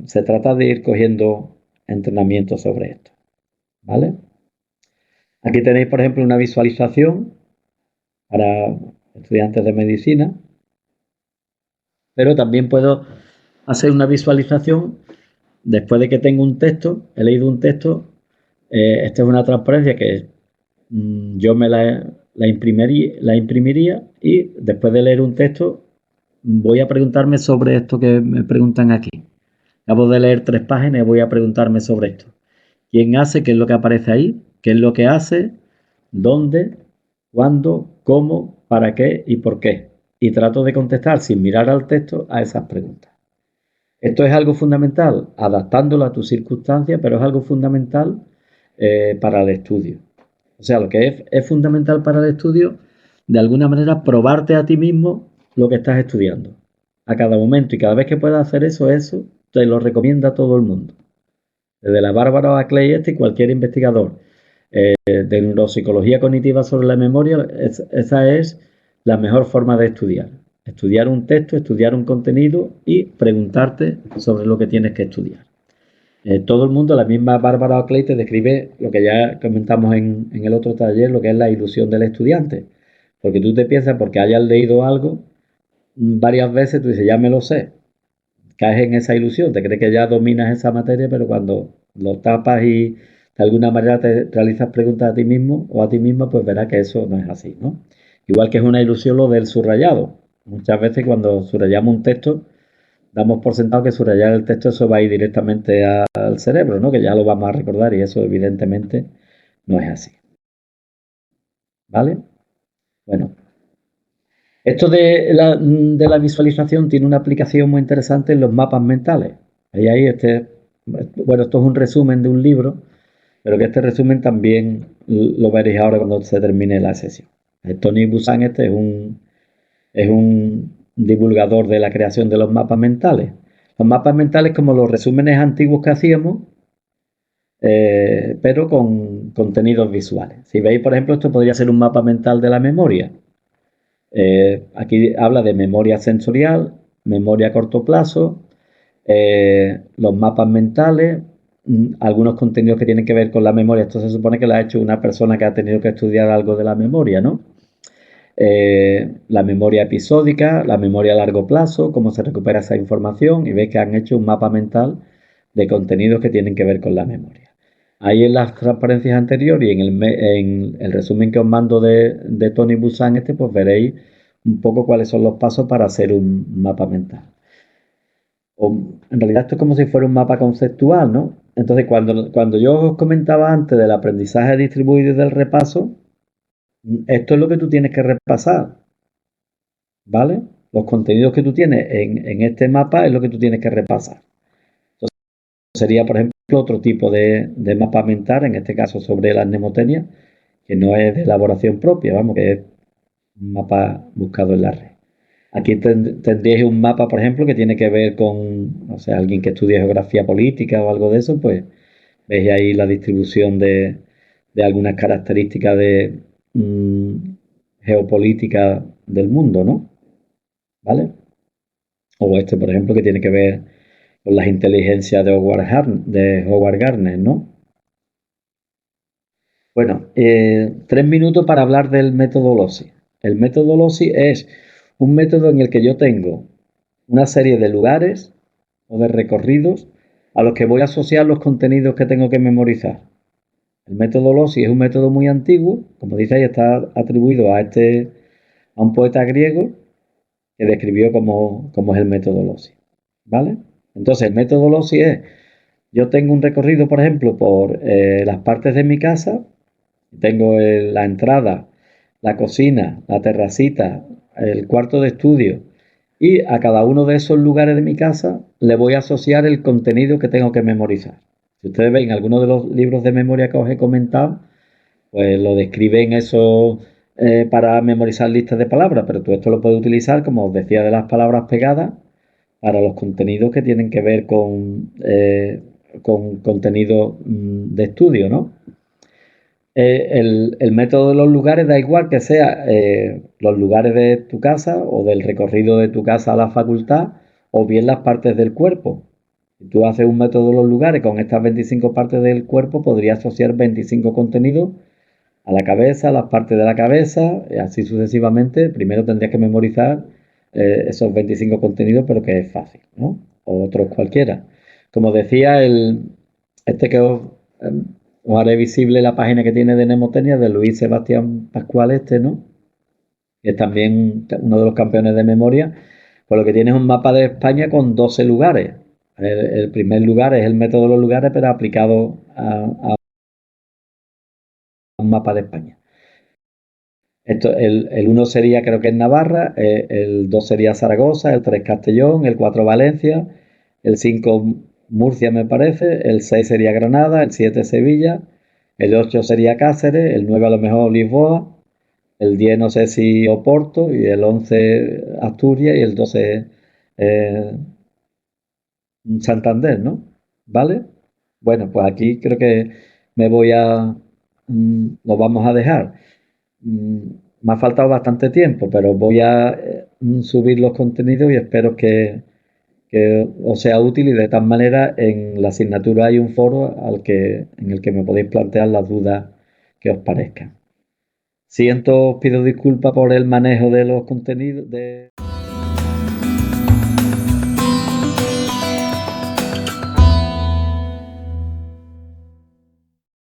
Speaker 1: Se trata de ir cogiendo entrenamiento sobre esto, ¿vale? Aquí tenéis, por ejemplo, una visualización para estudiantes de medicina. Pero también puedo hacer una visualización después de que tengo un texto, he leído un texto, esta es una transparencia que yo me la imprimiría y después de leer un texto voy a preguntarme sobre esto que me preguntan aquí. Acabo de leer 3 páginas y voy a preguntarme sobre esto. ¿Quién hace? ¿Qué es lo que aparece ahí? ¿Qué es lo que hace? ¿Dónde? ¿Cuándo? ¿Cómo? ¿Para qué? ¿Y por qué? Y trato de contestar sin mirar al texto a esas preguntas. Esto es algo fundamental, adaptándolo a tus circunstancias, pero es algo fundamental para el estudio. O sea, lo que es fundamental para el estudio, de alguna manera, probarte a ti mismo lo que estás estudiando a cada momento. Y cada vez que puedas hacer eso te lo recomienda todo el mundo. Desde la Bárbara Ackley y cualquier investigador de neuropsicología cognitiva sobre la memoria, esa es la mejor forma de estudiar. Estudiar un texto, estudiar un contenido y preguntarte sobre lo que tienes que estudiar. Todo el mundo, la misma Bárbara Ackley te describe lo que ya comentamos en el otro taller, lo que es la ilusión del estudiante. Porque tú te piensas, porque hayas leído algo varias veces, tú dices, ya me lo sé. Caes en esa ilusión, te crees que ya dominas esa materia, pero cuando lo tapas y de alguna manera te realizas preguntas a ti mismo o a ti misma, pues verás que eso no es así, ¿no? Igual que es una ilusión lo del subrayado. Muchas veces cuando subrayamos un texto, damos por sentado que subrayar el texto eso va a ir directamente al cerebro, ¿no? Que ya lo vamos a recordar y eso evidentemente no es así. ¿Vale? Bueno, esto de la visualización tiene una aplicación muy interesante en los mapas mentales. Bueno, esto es un resumen de un libro, pero que este resumen también lo veréis ahora cuando se termine la sesión. Tony Buzan es un divulgador de la creación de los mapas mentales. Los mapas mentales como los resúmenes antiguos que hacíamos, pero con contenidos visuales. Si veis, por ejemplo, esto podría ser un mapa mental de la memoria. Aquí habla de memoria sensorial, memoria a corto plazo, los mapas mentales, algunos contenidos que tienen que ver con la memoria. Esto se supone que lo ha hecho una persona que ha tenido que estudiar algo de la memoria, ¿no? La memoria episódica, la memoria a largo plazo, cómo se recupera esa información y veis que han hecho un mapa mental de contenidos que tienen que ver con la memoria. Ahí en las transparencias anteriores y en el resumen que os mando de Tony Buzan, pues veréis un poco cuáles son los pasos para hacer un mapa mental. En realidad esto es como si fuera un mapa conceptual, ¿no? Entonces, cuando yo os comentaba antes del aprendizaje distribuido y del repaso, esto es lo que tú tienes que repasar, ¿vale? Los contenidos que tú tienes en este mapa es lo que tú tienes que repasar. Entonces, sería, por ejemplo, otro tipo de mapa mental, en este caso sobre la mnemotecnia, que no es de elaboración propia, vamos, que es un mapa buscado en la red. Aquí tendríais un mapa, por ejemplo, que tiene que ver con, o sea, alguien que estudie geografía política o algo de eso, pues veis ahí la distribución de algunas características de geopolítica del mundo, ¿no? ¿Vale? O este, por ejemplo, que tiene que ver con las inteligencias de Howard Gardner, ¿no? Bueno, 3 minutos para hablar del método LOSI. El método LOSI es un método en el que yo tengo una serie de lugares o de recorridos a los que voy a asociar los contenidos que tengo que memorizar. El método LOSI es un método muy antiguo, como dice ahí, está atribuido a un poeta griego que describió cómo es el método LOSI. ¿Vale? Entonces, el método LOSI es, yo tengo un recorrido, por ejemplo, por las partes de mi casa, tengo la entrada, la cocina, la terracita, el cuarto de estudio, y a cada uno de esos lugares de mi casa le voy a asociar el contenido que tengo que memorizar. Si ustedes ven algunos de los libros de memoria que os he comentado, pues lo describen eso para memorizar listas de palabras, pero tú esto lo puedes utilizar, como os decía, de las palabras pegadas para los contenidos que tienen que ver con contenido de estudio, ¿no? El método de los lugares da igual que sea los lugares de tu casa o del recorrido de tu casa a la facultad o bien las partes del cuerpo. Si tú haces un método de los lugares con estas 25 partes del cuerpo, podrías asociar 25 contenidos a la cabeza, a las partes de la cabeza, y así sucesivamente. Primero tendrías que memorizar esos 25 contenidos, pero que es fácil, ¿no? O otros cualquiera. Como decía, este que os haré visible la página que tiene de Nemotecnia, de Luis Sebastián Pascual, ¿no? Que es también uno de los campeones de memoria, pues lo que tiene es un mapa de España con 12 lugares. El primer lugar es el método de los lugares, pero aplicado a un mapa de España. El 1 sería, creo que es Navarra, el 2 sería Zaragoza, el 3 Castellón, el 4 Valencia, el 5 Murcia me parece, el 6 sería Granada, el 7 Sevilla, el 8 sería Cáceres, el 9 a lo mejor Lisboa, el 10 no sé si Oporto, y el 11 Asturias y el 12 eh, Santander, ¿no? ¿Vale? Bueno, pues aquí creo que me voy lo vamos a dejar. Mm, Me ha faltado bastante tiempo, pero voy a subir los contenidos y espero que os sea útil, y de tal manera en la asignatura hay un foro en el que me podéis plantear las dudas que os parezcan. Os pido disculpas por el manejo de los contenidos.